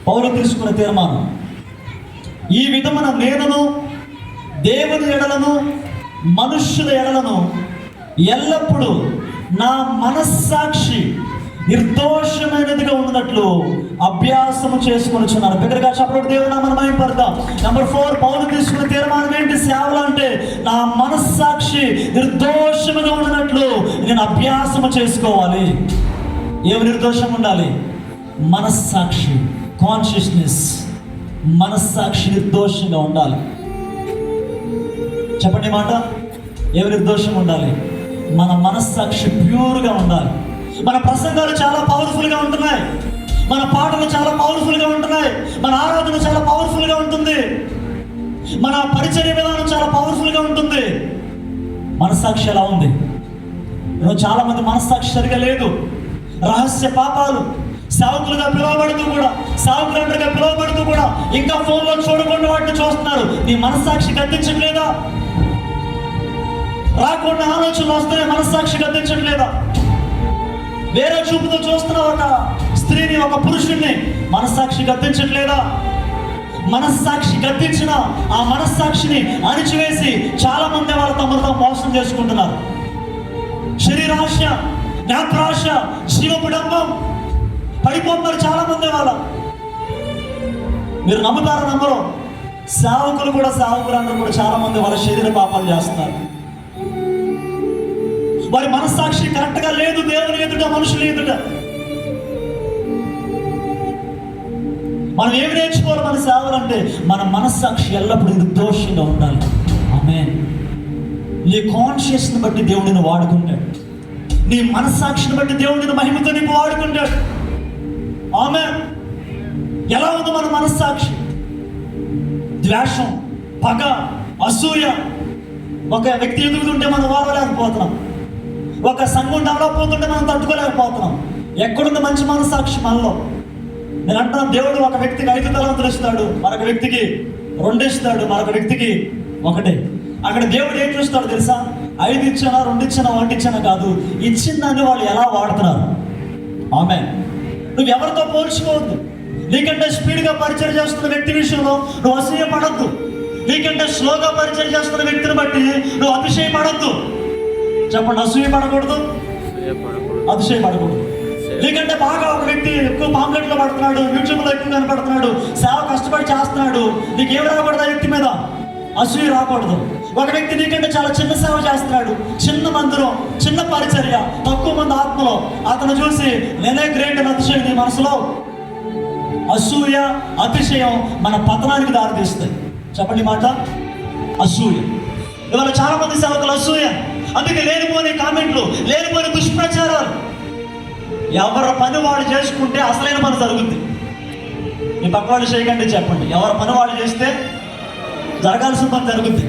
పౌలు తీసుకున్న తీర్మానం: ఈ విధమున నేనును దేవుని ఎడలను మనుష్యుల ఎడలను ఎల్లప్పుడూ నా మనస్సాక్షి నిర్దోషమైనదిగా ఉన్నట్లు అభ్యాసము చేసుకొనిచున్నాను. బిగ్గరగా చెప్పండి, దేవుని నామమున మహిమపడదాం. నెంబర్ 4, పౌలు తీసుకున్న తీర్మానం ఏంటి? సేవలు అంటే నా మనస్సాక్షి నిర్దోషముగా ఉన్నట్లు నేను అభ్యాసము చేసుకోవాలి. ఏమి నిర్దోషం ఉండాలి? మనస్సాక్షి, కాన్షియస్నెస్. మనస్సాక్షి నిర్దోషంగా ఉండాలి. చెప్పండి మాట. ఏమి నిర్దోషం ఉండాలి? మన మనస్సాక్షి ప్యూర్గా ఉండాలి. మన ప్రసంగాలు చాలా పవర్ఫుల్గా ఉంటున్నాయి, మన పాటలు చాలా పవర్ఫుల్గా ఉంటున్నాయి, మన ఆరాధన చాలా పవర్ఫుల్గా ఉంటుంది, మన పరిచర్య విధానం చాలా పవర్ఫుల్గా ఉంటుంది. మనస్సాక్షి ఎలా ఉంది? చాలా మంది మనస్సాక్షి సరిగా లేదు. రహస్య పాపాలు, సేవకులుగా పిలువబడుతూ కూడా, సేవకులుగా పిలువబడుతూ కూడా ఇంకా ఫోన్లో చూడకుండా వాటిని చూస్తున్నారు. నీ మనస్సాక్షి గద్దించట్లేదా? రాకుండా ఆలోచనలు వస్తాయి, మనస్సాక్షి గద్దించట్లేదా? వేరే చూపుతో చూస్తున్న ఒక స్త్రీని, ఒక పురుషుణ్ణి, మనస్సాక్షి గద్దించట్లేదా? మనస్సాక్షి గద్దించిన ఆ మనస్సాక్షిని అణిచివేసి చాలా మంది వాళ్ళు తమతో మోసం చేసుకుంటున్నారు. శరీరాశ, నేత్రాశ, జీవపుడంబం పడిపోతున్నారు చాలా మంది వాళ్ళ. మీరు నమ్ముతారో నమ్మరు, సేవకులు కూడా, సేవకులందరూ కూడా చాలా మంది వాళ్ళ శరీర పాపాలు చేస్తున్నారు. వారి మనస్సాక్షి కరెక్ట్గా లేదు దేవుని ఎదుట, మనుషుల ఎదుట. మనం ఏమి నేర్చుకోవాలి మన సేవలంటే? మన మనస్సాక్షి ఎల్లప్పుడూ నిర్దోషంగా ఉండాలి. ఆమేన్. నీ కాన్షియస్ని బట్టి దేవుడిని వాడుకుంటాడు, నీ మనస్సాక్షిని బట్టి దేవుడిని మహిమతో నీకు వాడుకుంటాడు. ఆమేన్. ఎలా ఉంది మన మనస్సాక్షి? ద్వేషం, పగ, అసూయ. ఒక వ్యక్తి ఎదుగుతుంటే మనం వాడలేకపోతున్నాం, ఒక సంఘం డెవలప్ అవుతుంటే మనం తట్టుకోలేకపోతున్నాం. ఎక్కడుంది మంచి మనస్సాక్షి మనలో? నేను అంటున్నాను, దేవుడు ఒక వ్యక్తికి 5 తలాంతులు ఇస్తాడు, మరొక వ్యక్తికి 2 ఇస్తాడు, మరొక వ్యక్తికి 1. అక్కడ దేవుడు ఏం చూస్తాడు తెలుసా? 5 ఇచ్చానా, 2 ఇచ్చానా, 1 ఇచ్చానా కాదు, ఇచ్చిన దాన్ని వాళ్ళు ఎలా వాడుతున్నారు. ఆమేన్. నువ్వు ఎవరితో పోల్చుకోవద్దు. నీకంటే స్పీడ్గా పరిచయం చేస్తున్న వ్యక్తి విషయంలో నువ్వు అసూయపడద్దు. నీకంటే స్లోగా పరిచయం చేస్తున్న వ్యక్తిని బట్టి నువ్వు అతిశయపడద్దు. చెప్పండి, అసూయపడకూడదు, అతిశయపడకూడదు. నీకంటే బాగా ఒక వ్యక్తి ఎక్కువ పాంప్లెట్లో పడుతున్నాడు, యూట్యూబ్లో ఎక్కువ కనపడుతున్నాడు, సేవ కష్టపడి చేస్తున్నాడు, నీకు ఏమి రాకూడదు? ఆ వ్యక్తి మీద అసూయ రాకూడదు. ఒక వ్యక్తి నీకంటే చాలా చిన్న సేవ చేస్తున్నాడు, చిన్న మందిరం, చిన్న పరిచర్య, తక్కువ మంది ఆత్మలో, అతను చూసి నేనే గ్రేట్ అని అతిశయం నీ మనసులో. అసూయ, అతిశయం మన పతనానికి దారితీస్తాయి. చెప్పండి మాట. అసూయ. ఇవాళ చాలా మంది సేవకులు అసూయ. అందుకే లేనిపోని కామెంట్లు, లేనిపోని దుష్ప్రచారాలు. ఎవరి పని వాళ్ళు చేసుకుంటే అసలైన పని జరుగుద్ది. మీ పక్క వాళ్ళు చేయకండి, చెప్పండి, ఎవరి పని వాళ్ళు చేస్తే జరగాల్సిన పని జరుగుద్ది.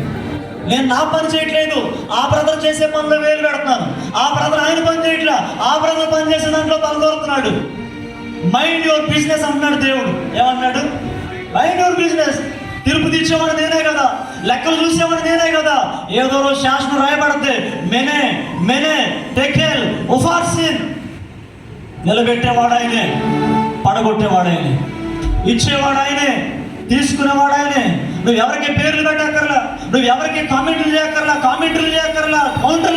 నేను నా పని చేయట్లేదు, ఆ బ్రదర్ చేసే పనిలో వేలు పెడుతున్నాను, ఆ బ్రదర్ ఆయన పని చేయట్లా, ఆ బ్రదర్ పని చేసే దాంట్లో తలదోరుతున్నాడు. మైండ్ యువర్ బిజినెస్ అంటున్నాడు దేవుడు. ఏమన్నాడు? Mind your business. తిరుపతి ఇచ్చేవాడు నేనే కదా, లెక్కలు చూసేవాడు నేనే కదా. ఏదో రోజు శాసనం రాయబడితే మెనే మెనే టెకెల్ ఉఫార్సిన్. నిలబెట్టేవాడు ఆయనే, పడగొట్టేవాడు ఆయనే, ఇచ్చేవాడు ఆయనే, తీసుకునేవాడు ఆయనే. నువ్వు ఎవరికి పేర్లు పెట్టక్కర్లా, నువ్వు ఎవరికి కామెంట్లు చేయక్కర్లా, కౌంటర్లు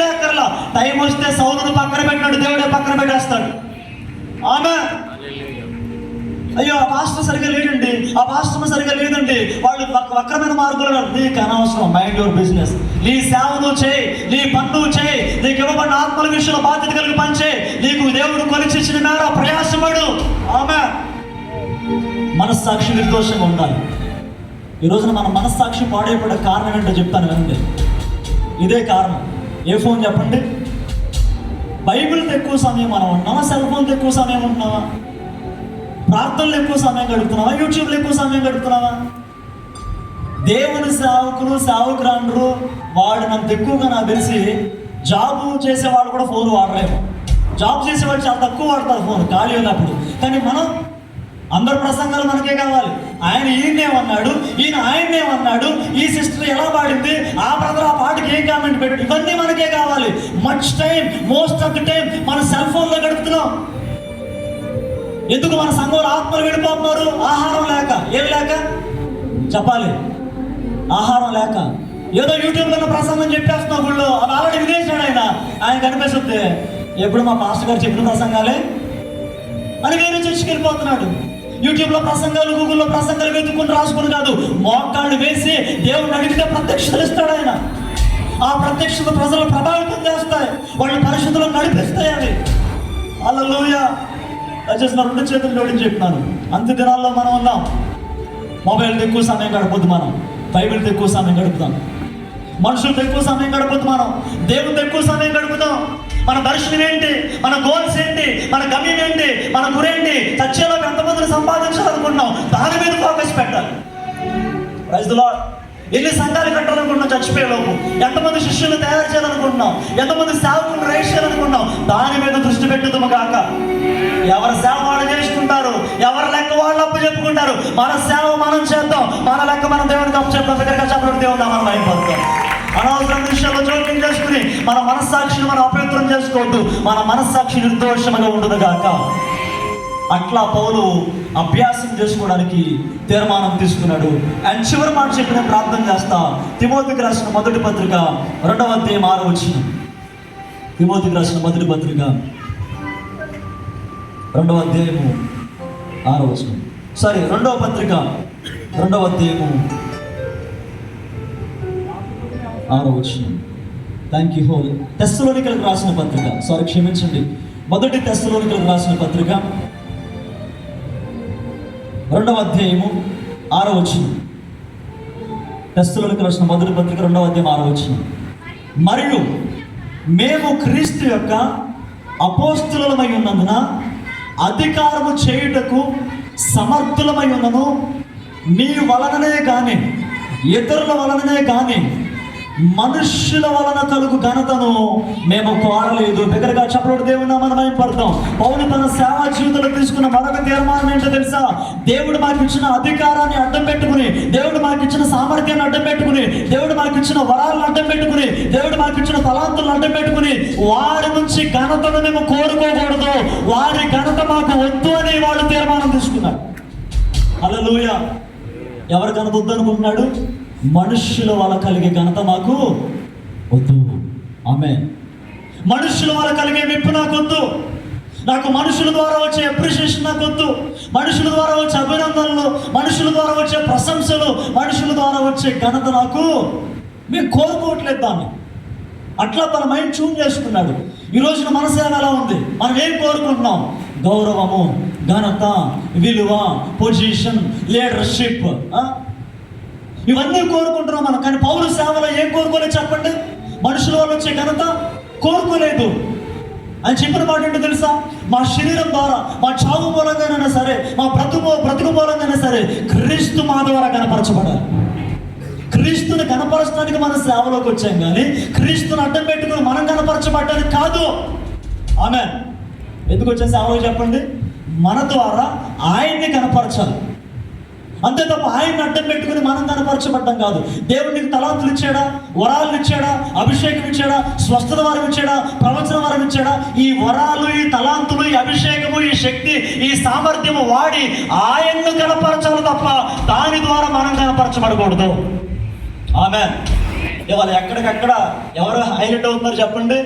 చేయక్కర్లా. టైం వస్తే సౌలును పక్కన పెట్టినాడు, దేవుడే పక్కన పెట్టేస్తాడు. ఆమె అయ్యో ఆ పాస్టర్ సరిగా లేడండి, ఆ పాస్టర్ సరిగా లేదండి, వాళ్ళు వక్రమైన మార్గంలో. నీకు అనవసరం, మైండ్ యువర్ బిజినెస్. నీ సేవ నువ్వు చేయి, నీ పని నువ్వు చేయి, నీకు ఇవ్వబడిన ఆత్మల విషయంలో బాధ్యత కలిగి పనిచేయి, నీకు దేవుడు కొలిచిచ్చిన మేర ప్రయాసపడు. ఆమె మనస్సాక్షి నిర్దోషంగా ఉండాలి. ఈ రోజున మన మనస్సాక్షి పాడైపోయే కారణం ఏంటో చెప్తాను వినండి. ఇదే కారణం. ఏ ఫోన్ చెప్పండి? బైబిల్తో ఎక్కువ సమయం మనం ఉంటున్నావా? సెల్ ఫోన్తో ఎక్కువ సమయం ఉంటున్నావా? ప్రార్థనలు ఎక్కువ సమయం గడుపుతున్నావా? యూట్యూబ్లో ఎక్కువ సమయం గడుపుతున్నావా? దేవుని సేవకురాండ్రు వాడినంత ఎక్కువగా నాకు తెలిసి జాబ్ చేసేవాళ్ళు కూడా ఫోన్ వాడలేము. జాబ్ చేసేవాళ్ళు చాలా తక్కువ వాడతారు ఫోన్ ఖాళీ ఉన్నప్పుడు. కానీ మనం అందరు ప్రసంగాలు మనకే కావాలి. ఆయన ఈయనేమన్నాడు, ఈయన ఆయన్నేమన్నాడు, ఈ సిస్టర్ ఎలా పాడింది, ఆ బ్రదర్ ఆ పాటకి ఏం కామెంట్ పెట్టాడు, ఇవన్నీ మనకే కావాలి. Much time, most of the time మన సెల్ ఫోన్లో గడుపుతున్నాం. ఎందుకు? మన సంఘంలో ఆత్మలు వెళ్ళిపోతున్నారు. ఆహారం లేక. ఏమి లేక చెప్పాలి? ఆహారం లేక. ఏదో యూట్యూబ్లో ప్రసంగం చెప్పేస్తున్నావు గుళ్ళో, అది ఆల్రెడీ వినేసాడు ఆయన కనిపిస్తుంది. ఎప్పుడు మా పాస్టర్ గారు చెప్పిన ప్రసంగాలే అని వేరే చర్చికి వెళ్ళిపోతున్నాడు. యూట్యూబ్లో ప్రసంగాలు, గూగుల్లో ప్రసంగాలు వెతుక్కుని రాసుకుని కాదు, మోకాళ్ళు వేసి దేవుడిని అడిగితే ప్రత్యక్షతలు ఇస్తాడు ఆయన. ఆ ప్రత్యక్షత ప్రజలు ప్రభావితం చేస్తాయి, వాళ్ళ పరిశుద్ధులను నడిపిస్తాయి అవి. హల్లెలూయా. దయచేసి నా 2 చేతులు జోడించి చెప్తున్నాను. అంత్య దినాల్లో మనం ఉన్నాం. మొబైల్తో ఎక్కువ సమయం గడపొద్దు మనం, బైబిల్తో ఎక్కువ సమయం గడుపుతాం. మనుషులతో ఎక్కువ సమయం గడపొద్దు మనం, దేవుడితో ఎక్కువ సమయం గడుపుతాం. మన దర్శనం ఏంటి, మన గోల్స్ ఏంటి, మన గమ్యం ఏంటి, మన గురేంటి, చర్చలోకి ఎంతమందిని సంపాదించాలనుకుంటున్నాం, దాని మీద ఫోకస్ పెట్టాలి. Praise the Lord. ఎన్ని సంఘాలు కట్టాలనుకుంటున్నాం చచ్చిపోయేలోపు, ఎంతమంది శిష్యులు తయారు చేయాలనుకుంటున్నాం, ఎంతమంది సేవకులను రైజ్ చేయాలనుకుంటున్నాం, దాని మీద దృష్టి పెట్టుదాము కాక. ఎవరి సేవ వాళ్ళు చేసుకుంటారు, ఎవరి లెక్క వాళ్ళు అప్పు చెప్పుకుంటారు. మన సేవ మనం చేద్దాం, మన లెక్క మనం దేవునికి అప్పు చెప్తాం. దగ్గరగా చెప్పడం దేవుడు మనం అయిపోతాం. అనవసరం విషయాల్లో జోక్యం చేసుకుని మన మనస్సాక్షిని మనం అపవిత్రం చేసుకోవద్దు. మన మనస్సాక్షి నిర్దోషంగా ఉండదు గాక. అట్లా పౌలు అభ్యాసం చేసుకోవడానికి తీర్మానం తీసుకున్నాడు. అండ్ చివరి మాట చెప్పిన ప్రార్థన చేస్తా. తిమోతికి రాసిన మొదటి పత్రిక 2వ అధ్యాయం 6వ వచనం. తిమోతికి రాసిన మొదటి పత్రిక 2వ అధ్యాయము 6వ వచనం. సారీ, 2వ పత్రిక 2వ అధ్యాయము 6వ వచనం. Thank you. తెస్సలోనికలకు రాసిన పత్రిక, సారీ క్షమించండి, మొదటి తెస్సలోనికలకు రాసిన పత్రిక 2వ అధ్యాయము 6వ వచనం. తెస్సలోనికలకు రాసిన మొదటి పత్రిక 2వ అధ్యాయం 6వ వచనం. మరియు మేము క్రీస్తు యొక్క అపోస్తులమై ఉన్నందున అధికారము చేయుటకు సమర్థులమై ఉన్నను, నీ వలననే కానీ ఇతరుల వలననే కానీ మనుష్యుల వలన కలుగు ఘనతను మేము కోరలేదు. దగ్గరగా చెప్పడం దేవుని మనం భయపడతాం. పౌలు తన సేవా జీవితంలో తీసుకున్న మరొక తీర్మానం ఏంటో తెలుసా? దేవుడు మాకు ఇచ్చిన అధికారాన్ని అడ్డం పెట్టుకుని, దేవుడు మాకు ఇచ్చిన సామర్థ్యాన్ని అడ్డం పెట్టుకుని, దేవుడు మాకు ఇచ్చిన వరాలను అడ్డం పెట్టుకుని, దేవుడు మాకు ఇచ్చిన తలాంతులను అడ్డం పెట్టుకుని వారి నుంచి ఘనతను మేము కోరుకోకూడదు, వారి ఘనత మాకు వద్దు అని వాడు తీర్మానం తీసుకున్నాడు. హల్లెలూయా. ఎవరి ఘనత వద్దు అనుకుంటున్నాడు? మనుష్యుల వల్ల కలిగే ఘనత మాకు వద్దు. ఆమేన్. మనుష్యుల వల్ల కలిగే మెప్పు నాకు వద్దు. నాకు మనుషుల ద్వారా వచ్చే అప్రిషియేషన్ నాకు వద్దు. మనుషుల ద్వారా వచ్చే అభినందనలు, మనుషుల ద్వారా వచ్చే ప్రశంసలు, మనుషుల ద్వారా వచ్చే ఘనత నాకు మేము కోరుకోవట్లేదు దాన్ని. అట్లా తన మైండ్ ట్యూన్ చేసుకున్నాడు. ఈ రోజున మన సేవ ఎలా ఉంది? మనం ఏం కోరుకుంటున్నాం? గౌరవము, ఘనత, విలువ, పొజిషన్, లీడర్షిప్, ఇవన్నీ కోరుకుంటున్నాం మనం. కానీ పౌలు సేవలో ఏం కోరుకోలేదు చెప్పండి? మనుషుల వల్ల వచ్చే ఘనత కోరుకోలేదు. అని చెప్పిన మాట ఏంటో తెలుసా? మా శరీరం ద్వారా, మా చావు మూలంగానైనా సరే, మా బ్రతుకు మూలంగానైనా సరే క్రీస్తు మా ద్వారా కనపరచబడాలి. క్రీస్తుని కనపరచడానికి మన సేవలోకి వచ్చాం, కానీ క్రీస్తుని అడ్డం పెట్టుకుని మనం కనపరచబడ్డానికి కాదు. ఆమేన్. ఎందుకు వచ్చే సేవలో చెప్పండి? మన ద్వారా ఆయన్ని కనపరచాలి, అంతే తప్ప ఆయన్ని అడ్డం పెట్టుకుని మనం కనపరచబడ్డం కాదు. దేవుడికి తలాంతులు ఇచ్చాడా, వరాలు ఇచ్చాడా, అభిషేకం ఇచ్చాడా, స్వస్థత వరం ఇచ్చాడా, ప్రవచన వరం ఇచ్చాడా? ఈ వరాలు, ఈ తలాంతులు, ఈ అభిషేకము, ఈ శక్తి, ఈ సామర్థ్యము వాడి ఆయన్ను కనపరచాలి తప్ప దాని ద్వారా మనం కనపరచబడకూడదు. ఆమేన్. ఇవాళ ఎక్కడికక్కడ ఎవరు హైలైట్ అవుతున్నారు చెప్పండి?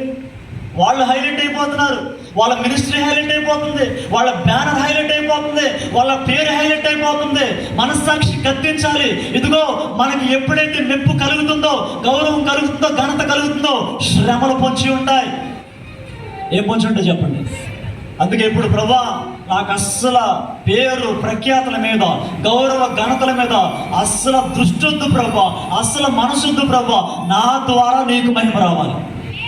వాళ్ళు హైలైట్ అయిపోతున్నారు. వాళ్ళ మినిస్ట్రీ హైలైట్ అయిపోతుంది, వాళ్ళ బ్యానర్ హైలైట్ అయిపోతుంది, వాళ్ళ పేరు హైలైట్ అయిపోతుంది. మనస్సాక్షి గద్దించాలి. ఇదిగో మనకి ఎప్పుడైతే మెప్పు కలుగుతుందో, గౌరవం కలుగుతుందో, ఘనత కలుగుతుందో, శ్రమలు పొంచి ఉంటాయి. ఏం పొంచి ఉంటాయి చెప్పండి? అందుకే ఇప్పుడు ప్రభా నాకు అస్సలు పేరు ప్రఖ్యాతుల మీద, గౌరవ ఘనతల మీద అస్సలు దృష్టి వద్దు ప్రభా, అస్సలు మనసొద్దు ప్రభా. నా ద్వారా నీకు మహిమ రావాలి.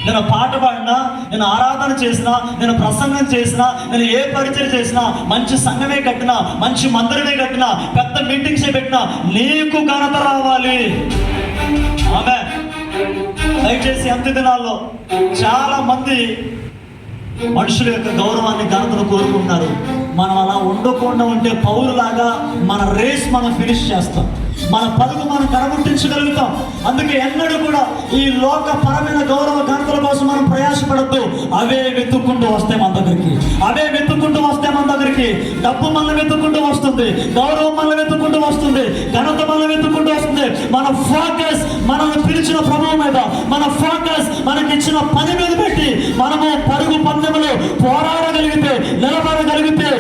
నేను పాట పాడినా, నేను ఆరాధన చేసినా, నేను ప్రసంగం చేసినా, నేను ఏ పరిచయం చేసినా, మంచి సంఘమే కట్టినా, మంచి మందిరమే కట్టినా, పెద్ద మీటింగ్సే పెట్టినా, నీకు ఘనత రావాలి. ఆమె దయచేసి అంత్య దినాల్లో చాలా మంది మనుషుల యొక్క గౌరవాన్ని, ఘనతను కోరుకుంటున్నారు. మనం అలా ఉండకుండా ఉంటే పౌరులాగా మన రేస్ మనం ఫినిష్ చేస్తాం, మన పరుగు మనం కడముట్టించగలుగుతాం. అందుకే ఎన్నడూ కూడా ఈ లోకపరమైన గౌరవ ఘనతల కోసం మనం ప్రయాసపడద్దు. అవే వెతుక్కుంటూ వస్తాయి మన దగ్గరికి, అవే వెతుక్కుంటూ వస్తాయి మన దగ్గరికి. డబ్బు మనల్ని వెతుక్కుంటూ వస్తుంది, గౌరవం మనల్ని వెతుక్కుంటూ వస్తుంది, ఘనత మనల్ని వెతుక్కుంటూ వస్తుంది. మన ఫోకస్ మనల్ని పిలిచిన ప్రభువు మీద, మన ఫోకస్ మనకి ఇచ్చిన పని మీద పెట్టి మనము పరుగు పందెములు పోరాడగలిగితే, నిలబడగలిగితే,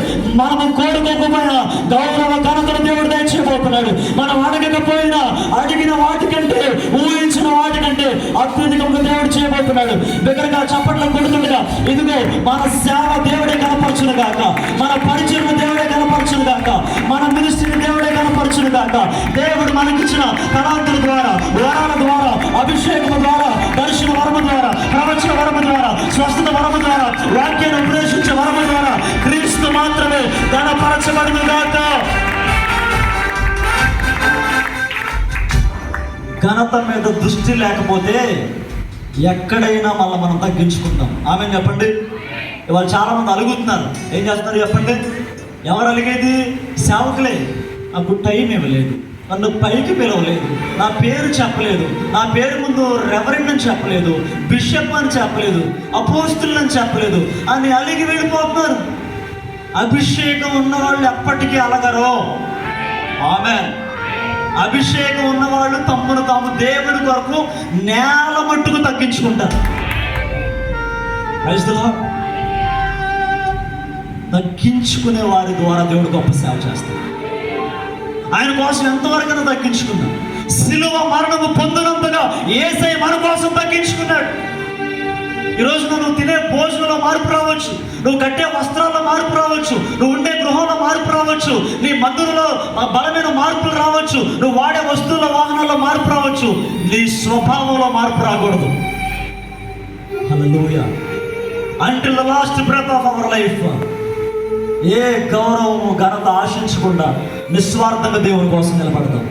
మనము కోరుకోకపోయినా గౌరవ ఘనతను దేవుడు దయచేయబోతున్నాడు. మనం అడగకపోయినా అడిగిన వాటికంటే, ఊహించిన వాటికంటే అత్యధికంగా దేవుడు చేయబోతున్నాడు. దగ్గరగా చప్పట్లు కొడుతుండగా ఇదిగో మన సేవ దేవుడే కనపరచును గాక, మన పరిచయం దేవుడే కనపరచును గాక, మన మినిస్ట్రీని దేవుడే కనపరచును గాక. దేవుడు మనకిచ్చిన కళాంతుల ద్వారా, వరాల ద్వారా, అభిషేకం ద్వారా, దర్శన వరము ద్వారా, ప్రవచన వరము ద్వారా, స్వస్థత వరము ద్వారా, వాక్యాన్ని ఉపదేశించే వరము ద్వారా క్రీస్తు మాత్రమే ఘనపరచబడును గాక. ఘనత మీద దృష్టి లేకపోతే ఎక్కడైనా మళ్ళీ మనం తగ్గించుకుంటాం. ఆమె చెప్పండి. ఇవాళ చాలా మంది అలుగుతున్నారు. ఏం చేస్తున్నారు చెప్పండి? ఎవరు అలిగేది? సేవకులే. నాకు టైం ఇవ్వలేదు, నన్ను పైకి పిలవలేదు, నా పేరు చెప్పలేదు, నా పేరు ముందు రెవరెండ్ అని చెప్పలేదు, బిషప్ అని చెప్పలేదు, అపోస్తులు అని చెప్పలేదు అని అలిగి వెళ్ళిపోతున్నారు. అభిషేకం ఉన్నవాళ్ళు ఎప్పటికీ అలగరు. ఆమేన్. అభిషేకం ఉన్నవాళ్ళు తమ్మును తాము దేవుడి కొరకు నేల మట్టుకు తగ్గించుకుంటారు. తగ్గించుకునే వారి ద్వారా దేవుడు గొప్ప సేవ చేస్తాడు. ఆయన కోసం ఎంతవరకైనా తగ్గించుకున్నాడు. సిలువ మరణము పొందినంతగా యేసయ్య మన కోసం తగ్గించుకున్నాడు. ఈరోజు నువ్వు తినే భోజనంలో మార్పు రావచ్చు, నువ్వు కట్టే వస్త్రాల్లో మార్పు రావచ్చు, నువ్వు ఉండే గృహంలో మార్పు రావచ్చు, నీ మందిరంలో బలమైన మార్పులు రావచ్చు, నువ్వు వాడే వస్తువుల వాహనాల్లో మార్పు రావచ్చు. నీ స్వభావంలో మార్పు రాకూడదు. Hallelujah. Until the last breath of our life ఏ గౌరవము, ఘనత ఆశించకుండా నిస్వార్థంగా దేవుని కోసం నిలబడతాం,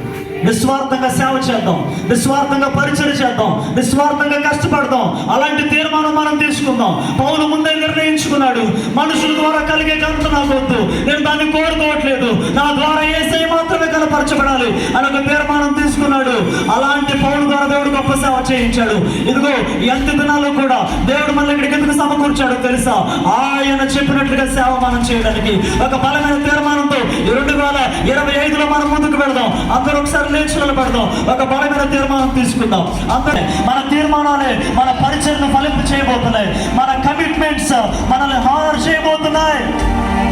నిస్వార్థంగా సేవ చేద్దాం, నిస్వార్థంగా పరిచయం చేద్దాం, నిస్వార్థంగా కష్టపడదాం. అలాంటి తీర్మానం మనం తీసుకుందాం. పౌలు ముందే నిర్ణయించుకున్నాడు, మనుషుల ద్వారా కలిగే ఘనత నాకు వద్దు, నేను దాన్ని కోరుకోవట్లేదు, నా ద్వారా యేసయ్య మాత్రమే కనపరచబడాలి అని ఒక తీర్మానం తీసుకున్నాడు. అలాంటి పౌలు ద్వారా దేవుడు గొప్ప సేవ చేయించాడు. ఇదిగో ఎంత దినాల్లో కూడా దేవుడు మళ్ళీ ఇక్కడికి ఎందుకు సమకూర్చాడో తెలుసా? ఆయన చెప్పినట్లుగా సేవ మనం చేయడానికి ఒక బలమైన తీర్మానంతో 2025లో మనం ముందుకు వెళదాం. అందరూ ఒకసారి లేచి నిలబడదాం, ఒక బలమైన తీర్మానం తీసుకుందాం. అందరూ మన తీర్మానాలే మన పరిచయను ఫలింపు చేయబోతున్నాయి. మన కమిట్మెంట్స్ మనల్ని హానర్ చేయబోతున్నాయి.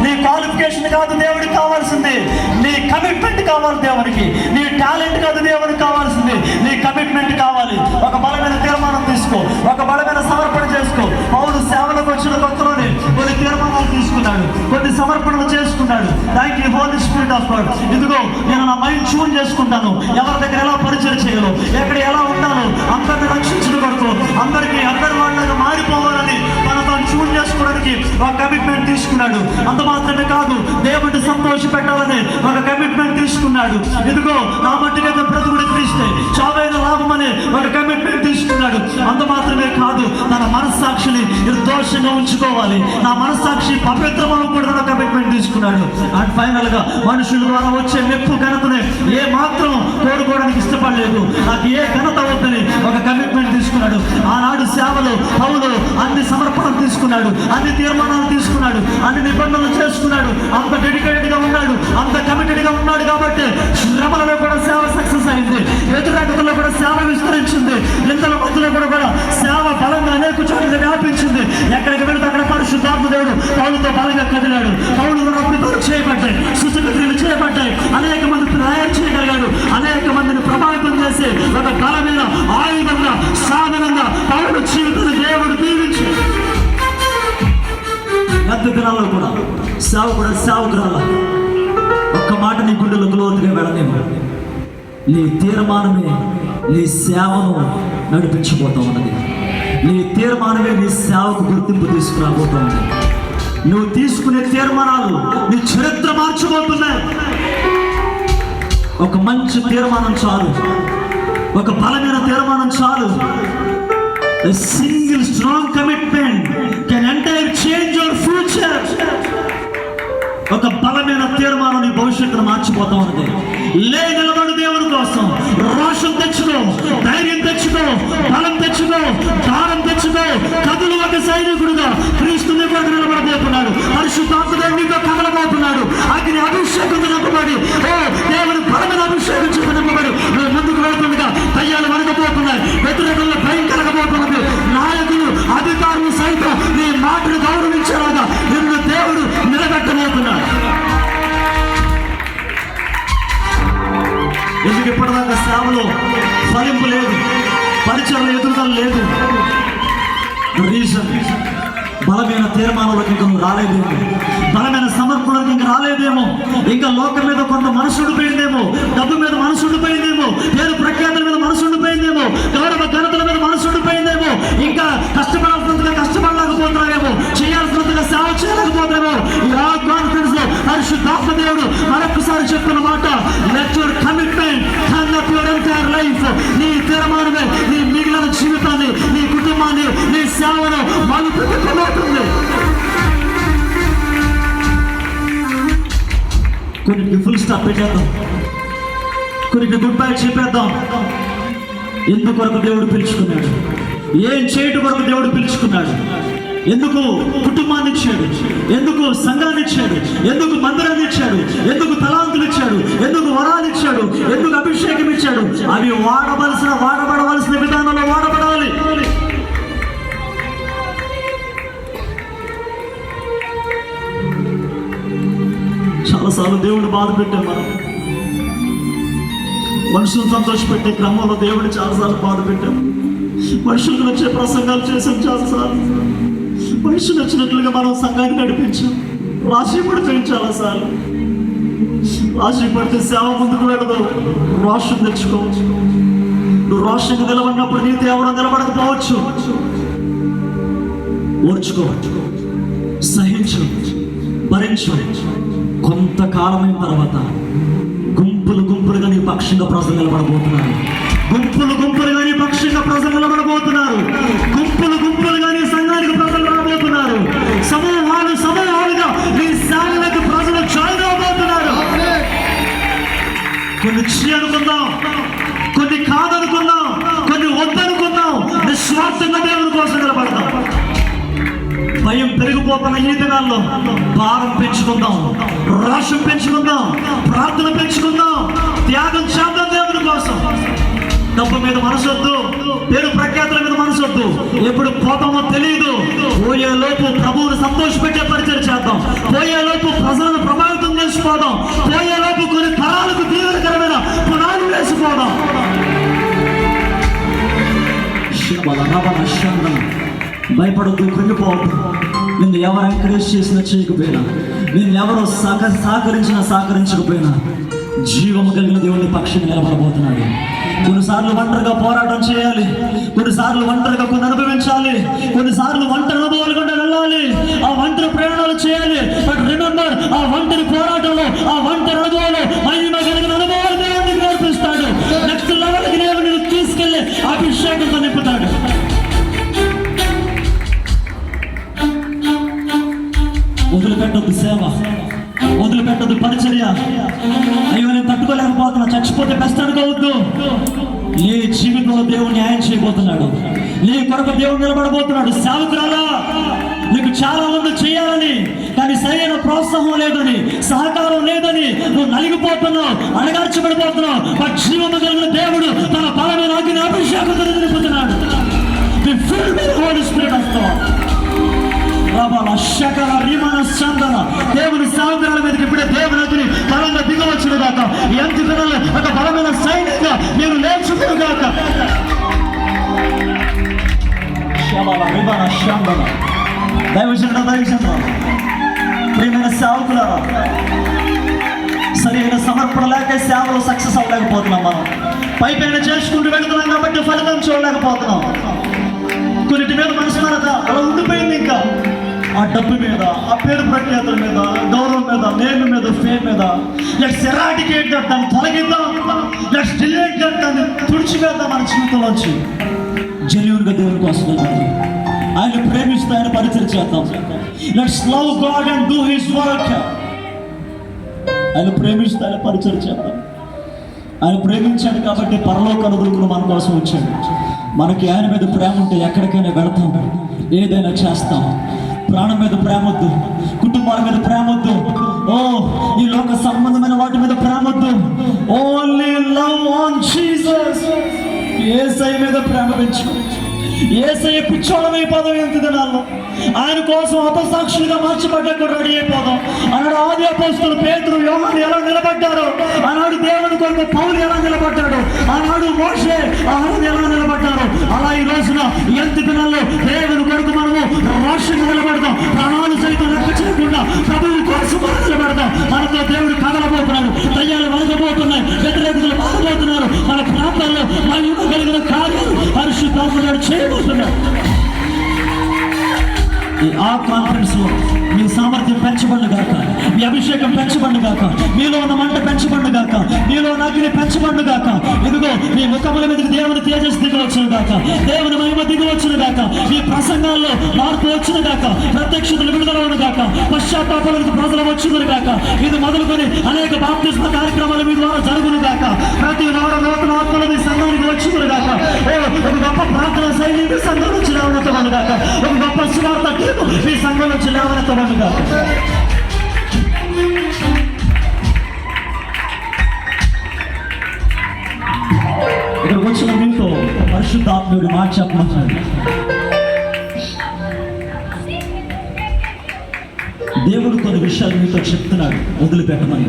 నీ క్వాలిఫికేషన్ కాదు దేవుడికి కావాల్సింది, నీ కమిట్మెంట్ కావాలి దేవునికి. నీ టాలెంట్ కాదు దేవునికి కావాల్సింది, నీ కమిట్మెంట్ కావాలి. ఒక బలమైన తీర్మానం తీసుకో, ఒక బలమైన సమర్పణ చేసుకో. పౌలు సేవలకు వచ్చిన కొత్తలోనే కొన్ని తీర్మానాలు తీసుకున్నాడు, కొన్ని సమర్పణలు చేసుకున్నాడు. Thank you Holy Spirit of God. ఇదిగో నేను నా మైండ్ ట్యూన్ చేసుకుంటాను, ఎవరి దగ్గర ఎలా పరిచయం చేయాలో, ఎక్కడ ఎలా ఉండాలో, అందరిని రక్షించడం కొరకు, అందరికీ అందరి వాళ్ళగా మారిపోవాలని తనతో ట్యూన్ చేసుకోవడానికి ఒక కమిట్మెంట్ తీసుకున్నాడు. అంత మాత్రమే కాదు, దేవుడిని సంతోష పెట్టాలని ఒక కమిట్మెంట్ తీసుకున్నాడు. ఇదిగో నా మట్టిగా బ్రతుకుడు క్రీస్తే, చావైన లాభం అనే ఒక కమిట్మెంట్ తీసుకున్నాడు. అంత మాత్రమే కాదు, తన మనస్సాక్షిని నిర్దోషంగా ఉంచుకోవాలి, నా మనస్సాక్షి పవిత్రమవకూడదని కమిట్మెంట్ తీసుకున్నాడు. అండ్ ఫైనల్ గా మనుషుల ద్వారా వచ్చే మెప్పు ఘనతనే ఏ మాత్రం కోరుకోవడానికి ఇష్టపడలేదు. నాకు ఏ ఘనత వద్దని ఒక కమిట్మెంట్ తీసుకున్నాడు. ఆనాడు సేవలో పౌలు అన్ని సమర్పణలు తీసుకున్నాడు, అన్ని తీర్మానాలు తీసుకున్నాడు, అన్ని నిబంధనలు చేసుకున్నాడు. అంత డెడికేటెడ్ గా ఉన్నాడు, అంత కమిటెడ్ గా ఉన్నాడు. కాబట్టి శ్రమలలో కూడా సేవ సక్సెస్ అయింది, వ్యతిరేకతలో కూడా సేవ విస్తరించింది, నిందల మధ్యలో కూడా సేవ బలంగా అనేక చోట్ల వ్యాపించింది. ఎక్కడికి వెళితే అక్కడ పరిశుద్ధాత్మ దేవుడు పౌలుతో బలంగా కదిలాడు. పౌలు అద్భుతాలు చేయబడ్డాయి, సూచక్రియలు చేయబడ్డాయి, అనేక మంది తయారు చేయగలిగాడు. అనేక మందిని ప్రభావితం చేసి ఒక బలమైన ఆయుధంగా, సాధనంగా పౌలు జీవితాన్ని దేవుడు దీవించి మధ్య దినాల్లో కూడా సేవకురాల ఒక్క మాట నీ గుండెలకు లోతుగా వెళ్ళలేము. నీ తీర్మానమే నీ సేవను నడిపించబోతా ఉన్నది. నీ తీర్మానమే నీ సేవకు గుర్తింపు తీసుకురాబోతా ఉంది. నువ్వు తీసుకునే తీర్మానాలు నీ చరిత్ర మార్చబోతున్నాయి. ఒక మంచి తీర్మానం చాలు, ఒక బలమైన తీర్మానం చాలు. A single strong commitment can entire change your future. ఒక బలమైన తీర్మానం నీ భవిష్యత్తును మార్చిపోతా ఉంది. నిలబడు దేవుని కోసం. రోషం తెచ్చుకో, ధైర్యం తెచ్చుకో, బలం తెచ్చుకో, దానం తెచ్చుకో. కదులు ఒక సైనికుడుగా క్రీస్తుని కొరకు నిలబడబోతున్నాడు. పరిశుద్ధాత్మ నీతో కదలబోతున్నాడు. అగ్ని అభిషేకంతో నింపబడి, దేవుని బలమైన అభిషేకం చెప్పి నింపబడి నువ్వు ముందుకు వెళ్తుండగా దయ్యాలు వణకబోతున్నాయి, వ్యతిరేకంలో భయం కలగబోతున్నది. నాయకులు, అధికారులు సైతం నీ మాటను గౌరవించేలాగా నిన్ను దేవుడు నిలబెట్టబోతున్నాడు. ఎందుకు ఇప్పటిదాకా సేవలో ఫలింపు లేదు, పరిచయం ఎదుగుదల లేదు? రీజన్ బలమైన తీర్మానాలకు ఇంకా నువ్వు రాలేదేమో, బలమైన సమర్పణలకు ఇంకా రాలేదేమో. ఇంకా లోకం మీద కొంత మనసు ఉండిపోయిందేమో, డబ్బు మీద మనసు ఉండిపోయిందేమో, పేరు ప్రఖ్యాతుల మీద మనసు ఉండిపోయిందేమో, గౌరవ ఘనతల మీద మనసు ఉండిపోయిందేమో. ఇంకా కష్టపడాల్సినంతగా కష్టపడలేకపోతున్నావేమో, చేయాల్సినంతగా సేవ చేయలేకపోతున్నామో. ఆ కాన్ఫిడెన్స్ లో పరిశుద్ధాత్మ దేవుడు మరొకసారి చెప్తున్న మాట, let your commitment turn up your entire life. నీ తీర్మానమే నీ మిగిలిన జీవితాన్ని, నీ కుటుంబాన్ని, నీ సేవను మలుపుతుంది. కొన్నిటికి ఫుల్ స్టాప్ పెట్టేద్దాం, కొన్నిటికి గుడ్ బై చెప్పేద్దాం. ఎందుకొరకు దేవుడు పిలుచుకున్నాడు? ఏం చేయటం కొరకు దేవుడు పిలుచుకున్నాడు? ఎందుకు కుటుంబాన్ని ఇచ్చాడు? ఎందుకు సంఘాన్ని ఇచ్చాడు? ఎందుకు మందిరాన్ని ఇచ్చాడు? ఎందుకు తలాంతులు ఇచ్చాడు? ఎందుకు వరాలు ఇచ్చాడు? ఎందుకు అభిషేకం ఇచ్చాడు? అవి వాడబడవలసిన విధానంలో వాడబడాలి. చాలాసార్లు దేవుడు బాధ పెట్టాం. మనం మనుషులను సంతోషపెట్టే క్రమంలో దేవుడిని చాలాసార్లు బాధ పెట్టాం. మనుషులకు వచ్చే ప్రసంగాలు చేసాం, చాలాసార్లు మనుషులు వచ్చినట్లుగా మనం సంఘాన్ని నడిపించాం. రాశి పడిపోయాం చాలాసార్లు. రాశి పడితే సేవ ముందుకు వెళ్ళదు. రోషం తెచ్చుకోవచ్చు. నువ్వు రోషంగా నిలబడినప్పుడు నీతో ఎవరో నిలబడకపోవచ్చు. ఓర్చుకో, సహించు, భరించు. కొంతకాలమైన తర్వాత గుంపులుగా నీ పక్షంగా ప్రజలు నిలబడబోతున్నారు. గుంపులుగా నీ పక్షంగా ప్రజలు నిలబడబోతున్నారు. గుంపులుగా నీ సంఘానికి ప్రజలు రాబోతున్నారు. సమూహాలుగా నీ సేవలకు ప్రజలు జాయిన్ అవబోతున్నారు. కొన్ని చేయనుకుందాం, కొన్ని కాదనుకుందాం, కొన్ని వద్దనుకుందాం. నిస్వార్థంగా దేవుని కోసం నిలబడదాం. భయం పెరిగిపోతున్న ఈ దినాల్లో భారం పెంచుకుందాం, రోషం పెంచుకుందాం, ప్రార్థన పెంచుకుందాం, త్యాగం చేద్దాం దేవుని కోసం. డబ్బు మీద మనసొద్దు, పేరు ప్రఖ్యాతుల మీద మనసొద్దు. ఎప్పుడు పోతామో తెలియదు. పోయే లోపు ప్రభువును సంతోషపెట్టే పరిచయం చేద్దాం. పోయే లోపు ప్రజలను ప్రభావితం చేసుకోదాం. పోయే లోపు కొన్ని తరాలకు తీవ్రకరమైన పునాదులు వేసిపోదాం. భయపడద్దు, కృంగిపోవద్దు. నిన్ను ఎవరు ఎంకరేజ్ చేసినా చేయకపోయినా, నిన్ను ఎవరు సహకరించకపోయినా జీవము కలిగిన దేవుని పక్షంగా నిలబడబోతున్నాడు. కొన్నిసార్లు ఒంటరిగా పోరాటం చేయాలి, కొన్నిసార్లు ఒంటరిగా కొన్ని అనుభవించాలి, కొన్నిసార్లు ఒంటరి అనుభవాలు కూడా వెళ్ళాలి, ఆ ఒంటరి ప్రయాణాలు చేయాలి. బట్ రిమెంబర్, ఆ ఒంటరి పోరాటంలో, ఆ ఒంటరి అనుభవాలు మహిమ కలిగిన అనుభవాలు దేవుడికి నేర్పిస్తాడు. నెక్స్ట్ లెవెల్కి దేవుడు తీసుకెళ్లి అభిషేకంతో నింపుతాడు. వదిలిపెట్టద్దు సేవ, వదిలిపెట్టద్దు పరిచర్య. అయ్యో నేను తట్టుకోలేకపోతున్నా, చచ్చిపోతే బెస్ట్ అనుకోవద్దు. నీ జీవితంలో దేవుడు న్యాయం చేయబోతున్నాడు. నీ కొరకు దేవుడు నిలబడబోతున్నాడు. సేవకురాలా, నీకు చాలా మంది చేయాలని, కానీ సరైన ప్రోత్సాహం లేదని, సహకారం లేదని నువ్వు నలిగిపోతున్నావు, అణగార్చబడిపోతున్నావు. బట్ జీవము కలిగిన దేవుడు తన బలమైన అగ్ని అభిషేకంతో నింపుతున్నాడు. హోలీ స్పిరిట్ వస్తావా? రబల శకల రిమన సందన దేవుని సాగరాల మీదకి ఇప్పుడే దేవుని అగ్ని బలంగా దిగవచ్చును గాక. ఎంత దినాలు ఒక బలమైన సైనికుగా నేను లేచుకును గాక. శబల రిమన సందన దైవజనుడు ప్రియమైన సేవకులారా, సరైన సమర్పణ లేక సేవలు సక్సెస్ అవ్వలేకపోతున్నాం. మనం పైపైన చేసుకుంటూ వెళ్తున్నాం కాబట్టి ఫలితం చూడలేకపోతున్నాం. కొన్నిటి మీద మనస్మరత అలా ఉండిపోయింది. ఇంకా ఆ డబ్బు మీద, ఆ పేరు ప్రఖ్యాతుల మీద, గౌరవం మీద, నేమ్ మీద, ఫేమ్ మీద లెట్స్ ఎరాడికేట్ దట్, దాన్ని తొలగిద్దాం. లెట్స్ డిలీట్ దట్, దాన్ని తుడిచివేద్దాం మన జీవితంలోంచి. జెన్యూన్గా దేవుని కోసం ఆయన ప్రేమిస్తూ ఆయన పరిచయం చేద్దాం. Let's love God and do his work. ఆయన ప్రేమిస్తూ ఆయన పరిచయం చేద్దాం. ఆయన ప్రేమించాడు కాబట్టి పరలోకాలు దొరుకును మన కోసం వచ్చాడు. మనకి ఆయన మీద ప్రేమ ఉంటే ఎక్కడికైనా వెళతాం, ఏదైనా చేస్తాం. ప్రాణం మీద ప్రేమ వద్దు, కుటుంబాల మీద ప్రేమ వద్దు, ఈ లోక సంబంధమైన వాటి మీద ప్రేమ వద్దు. Only love on Jesus. యేసయ్య మీద ప్రేమ పెంచు. యేసయ్య పిచ్చోళమైపోదాం ఎంత దినాల్లో. ఆయన కోసం అపసాక్షులుగా మార్చబడ్డాక రెడీ అయిపోదాం. ఆనాడు ఆది అపోస్తలులు పేతురు, యోహాను ఎలా నిలబడ్డారో, ఆనాడు దేవుని కొరకు పౌలు ఎలా నిలబడ్డాడు, ఆనాడు మోషే ఆనాడు ఎలా నిలబడ్డారు, అలా ఈ రోజున ఎంత దినాల్లో దేవుని కొరకు మనము రాష్ట్రంగా నిలబడదాం. ప్రాణాలు సైతం లెక్క చేయకుండా ప్రభువు కోసం నిలబడదాం. మనతో దేవుడు కదలబోతున్నాడు. దయ్యాలు వలగబోతున్నాయి, వ్యతిరేకతలు మారబోతున్నారు. మన ప్రాంతాల్లో మహిమ కలిగిన కార్యాలు పరిశుద్ధాత్ముడు చేయబోతున్నాడు. ఆ కాన్ఫరెన్స్ లో మీ సామర్థ్యం పెంచబడి గాక, మీ అభిషేకం పెంచబడి గాక, మీలో ఉన్న మంట పెంచబడి గాక, మీలో ఉన్న అగ్ని పెంచబడి గాక. ఇదిగో మీ ముఖముల మీదకి దేవుని తేజస్సు దిగవచ్చును గాక, దేవుని మహిమ దిగవచ్చును గాక, మీ ప్రసంగాల్లో మార్పు వచ్చును గాక, ప్రత్యక్షతలు విడుదలవును గాక, పశ్చాత్తాపాలకు ప్రజలు వచ్చును గాక. ఇది మొదలుకొని అనేక బాప్తిస్మ కార్యక్రమాలు మీ ద్వారా జరుగును గాక. ప్రతి నూతన ఆత్మలు మీ సంఘానికి వచ్చును గాక. ఒక గొప్ప ప్రార్థన శైలి మీ సంఘం నుంచి లేవనెత్తబడు గాక. ఒక గొప్ప సువార్త మీ సంఘం నుంచి లేవనెత్తబడు గాక. ఇక్కడ వచ్చిన మీతో పరిశుద్ధాత్ముడు మాట చెప్పమంటాడు. దేవుడు కొన్ని విషయాలు మీతో చెప్తున్నాడు, వదిలిపెట్టమని.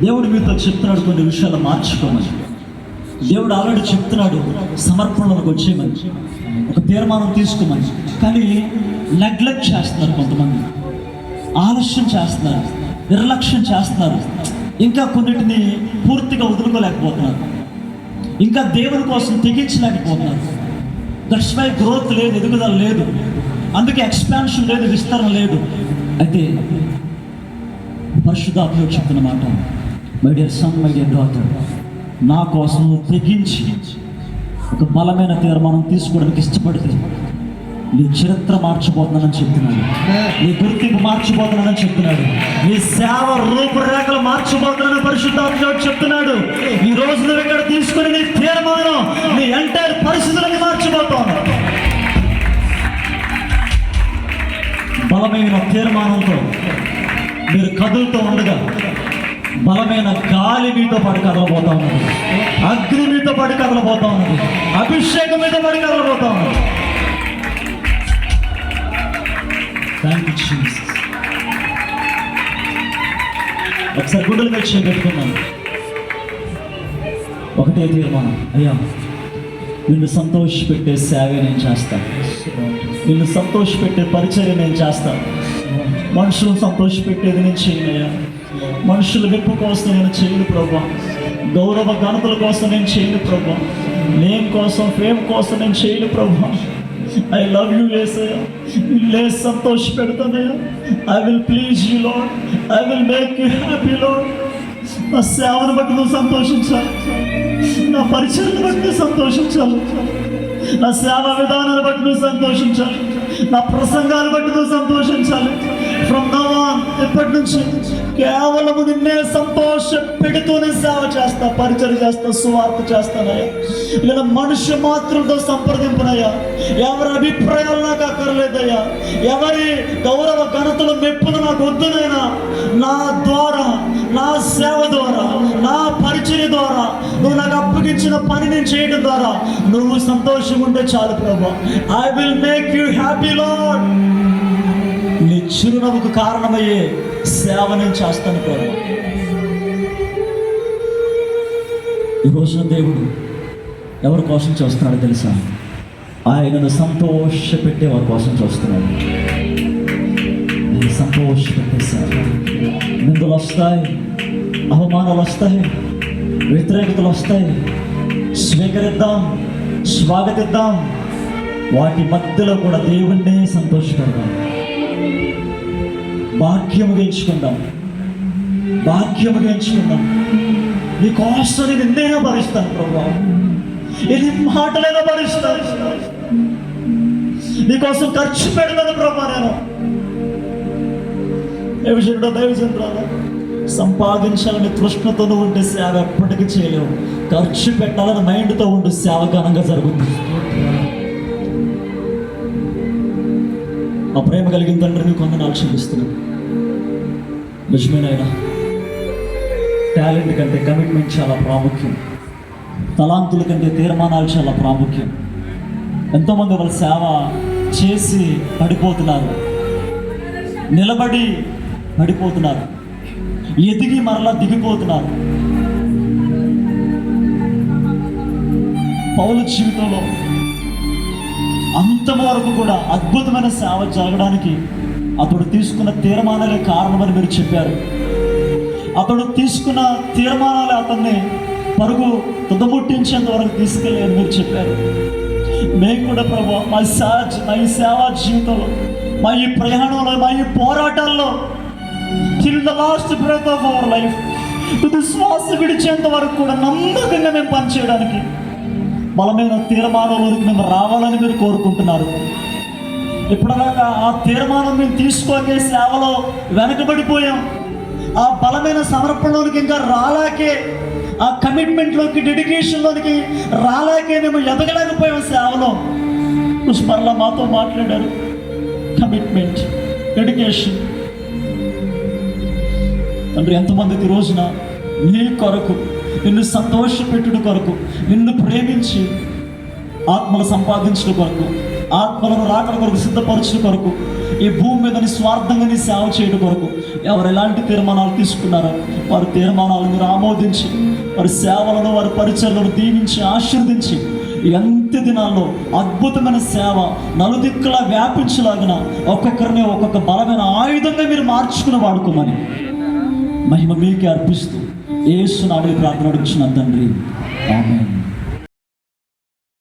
దేవుడు మీతో చెప్తున్నాడు కొన్ని విషయాలు మార్చుకోమని. దేవుడు ఆల్రెడీ చెప్తున్నాడు సమర్పణలకు వచ్చేయమని, ఒక తీర్మానం తీసుకోమని. కానీ నెగ్లెక్ట్ చేస్తున్నారు కొంతమంది, ఆలస్యం చేస్తున్నారు, నిర్లక్ష్యం చేస్తున్నారు. ఇంకా కొన్నిటిని పూర్తిగా వదులుకోలేకపోతున్నారు, ఇంకా దేవుని కోసం తెగించలేకపోతున్నారు. దట్స్ వై గ్రోత్ లేదు, ఎదుగుదల లేదు, అందుకే ఎక్స్పాన్షన్ లేదు, విస్తరణ లేదు. అయితే పరిశుద్ధాత్ముడు చెప్తున్న మాట, my dear son, my dear daughter, నా కోసం తెగించి ఒక బలమైన తీర్మానం తీసుకోవడానికి ఇష్టపడితే నీ చరిత్ర మార్చిపోతున్నానని చెప్తున్నాడు, నీ గుర్తింపు మార్చిపోతున్నానని చెప్తున్నాడు, నీ సేవ రూపురేఖలు మార్చిపోతున్నానని పరిశుద్ధాత్ముడు చెప్తున్నాడు. ఈ రోజు నువ్వు ఇక్కడ తీసుకుని నీ తీర్మానం నీ ఎంటైర్ పరిస్థితులని మార్చిపోతాను. బలమైన తీర్మానంతో మీరు కదులుతూ ఉండగా బలమైన గాలి మీతో పాటు కదలబోతా ఉన్నది, అగ్ని మీతో పాటు కదలబోతా ఉన్నది, అభిషేకం మీతో పాటు కదలబోతా ఉన్నది. Thank you Jesus. ఒకసారి గుడ్డలు వచ్చి పెట్టుకున్నాను. ఒకటే తీర్మానం, అయ్యా నిన్ను సంతోషపెట్టే సేవ నేను చేస్తాను, నిన్ను సంతోషపెట్టే పరిచర్య నేను చేస్తాను. మనుషులను సంతోషపెట్టేది నేను చేయనయ్యా, మనుషుల మెప్పు కోసం నేను చేయను ప్రభా, గౌరవ ఘనతల కోసం నేను చేయను ప్రభా, నేమ్ కోసం ఫేమ్ కోసం నేను చేయను ప్రభా. ఐ లవ్ యూ యేసయ్యా, నిన్నే సంతోష పెడతానయ్యా. I will please you Lord, I will make you happy Lord. నా సేవను బట్టి నువ్వు సంతోషించాలి, నా పరిచయాన్ని బట్టి నువ్వు సంతోషించాలి, నా సేవా విధానాన్ని బట్టి నువ్వు సంతోషించాలి, నా ప్రసంగాన్ని బట్టి నువ్వు సంతోషించాలి. ఫ్రమ్ నౌ ఆన్, ఇప్పటి నుంచి కేవలము నిన్నే సంతోష పెడుతూనే సేవ చేస్తా, పరిచయం చేస్తా, సువార్త చేస్తానయ్యా. ఇలా మనుష్య మాత్రంతో సంప్రదింపునయ్యా. ఎవరి అభిప్రాయాలు నాకు అక్కర్లేదయ్యా, ఎవరి గౌరవ ఘనతలు మెప్పులు నాకు వద్దునైనా. నా ద్వారా నా సేవ ద్వారా, నా పరిచర్య ద్వారా, నువ్వు నాకు అప్పగించిన పని నేను చేయడం ద్వారా నువ్వు సంతోషం ఉంటే చాలు ప్రభా. I will make you happy lord. నీ చిరునవ్వుకు కారణమయ్యే సేవ నేను చేస్తాను ప్రభా. ఈ రోజున దేవుడు ఎవరి కోసం చూస్తున్నాడు తెలుసా? ఆయనను సంతోషపెట్టే వారి కోసం చూస్తున్నాడు. సంతోషపెట్టేశారు. నిందలు వస్తాయి, అవమానాలు వస్తాయి, వ్యతిరేకతలు వస్తాయి. స్వీకరిద్దాం, స్వాగతిద్దాం. వాటి మధ్యలో కూడా దేవుణ్ణే సంతోషపెడదాం. భాగ్యముగా ఎంచుకుందాం, భాగ్యముగా ఎంచుకుందాం. నీకోసం నేను ఎన్నైనా భరిస్తాను ప్రభా, ఎన్ని మాటలైనా భరిస్తాను. నీకోసం ఖర్చు పెడతాను ప్రభా. నేను దైవజనురాలా, సంపాదించాలని తృష్ణతో ఉంటే సేవ ఎప్పటికీ చేయలేవు. ఖర్చు పెట్టాలని మైండ్తో ఉంటే సేవ ఘనంగా జరుగుతుంది. ఆ ప్రేమ కలిగిన తండ్రి నీకు వందనాలు చెల్లిస్తున్నాను. నిజమైన టాలెంట్ కంటే కమిట్మెంట్ చాలా ప్రాముఖ్యం. తలాంతుల కంటే తీర్మానాలు చాలా ప్రాముఖ్యం. ఎంతోమంది వాళ్ళ సేవ చేసి పడిపోతున్నారు, నిలబడి పడిపోతున్నారు, ఎదిగి మరలా దిగిపోతున్నారు. పౌలు జీవితంలో అంతవరకు కూడా అద్భుతమైన సేవ జరగడానికి అతడు తీసుకున్న తీర్మానాలే కారణమని మీరు చెప్పారు. అతడు తీసుకున్న తీర్మానాలే అతన్ని పరుగు తుదముట్టించేంత వరకు తీసుకెళ్ళని మీరు చెప్పారు. మేము కూడా ప్రభు మా ఈ సేవా జీవితంలో, మా ఈ ప్రయాణంలో, మా ఈ పోరాటాల్లో till the last breath of our life, తుది శ్వాస విడిచేంత వరకు కూడా నమ్మకంగా మేము పనిచేయడానికి బలమైన తీర్మానంలోకి మేము రావాలని మీరు కోరుకుంటున్నారు. ఇప్పటిదాకా ఆ తీర్మానం మేము తీసుకొని సేవలో వెనకబడిపోయాం. ఆ బలమైన సమర్పణలోకి ఇంకా రాలాకే, ఆ కమిట్మెంట్లోకి, డెడికేషన్లోకి రాలాకే మేము ఎదగలేకపోయాం సేవలో. మరలా మాతో మాట్లాడారు. Commitment, dedication. తండ్రి, ఎంతమందికి రోజున నీ కొరకు, నిన్ను సంతోషపెట్టుడు కొరకు, నిన్ను ప్రేమించి ఆత్మలు సంపాదించడం కొరకు, ఆత్మలను రాకడ కొరకు సిద్ధపరచడం కొరకు, ఈ భూమి మీద నిస్వార్థంగా నీ సేవ చేయడం కొరకు ఎవరు ఎలాంటి తీర్మానాలు తీసుకున్నారో వారి తీర్మానాలు మీరు ఆమోదించి, వారి సేవలను, వారి పరిచర్లను దీవించి ఆశీర్వదించి, ఎంత దినాల్లో అద్భుతమైన సేవ నలుదిక్కులా వ్యాపించలాగిన ఒక్కొక్కరిని ఒక్కొక్క బలమైన ఆయుధంగా మీరు మార్చుకుని వాడుకోమని మహిమ మీకే అర్పిస్తూ యేసు నామములో ప్రార్థన అడుగుచున్నాను తండ్రి. ఆమేన్.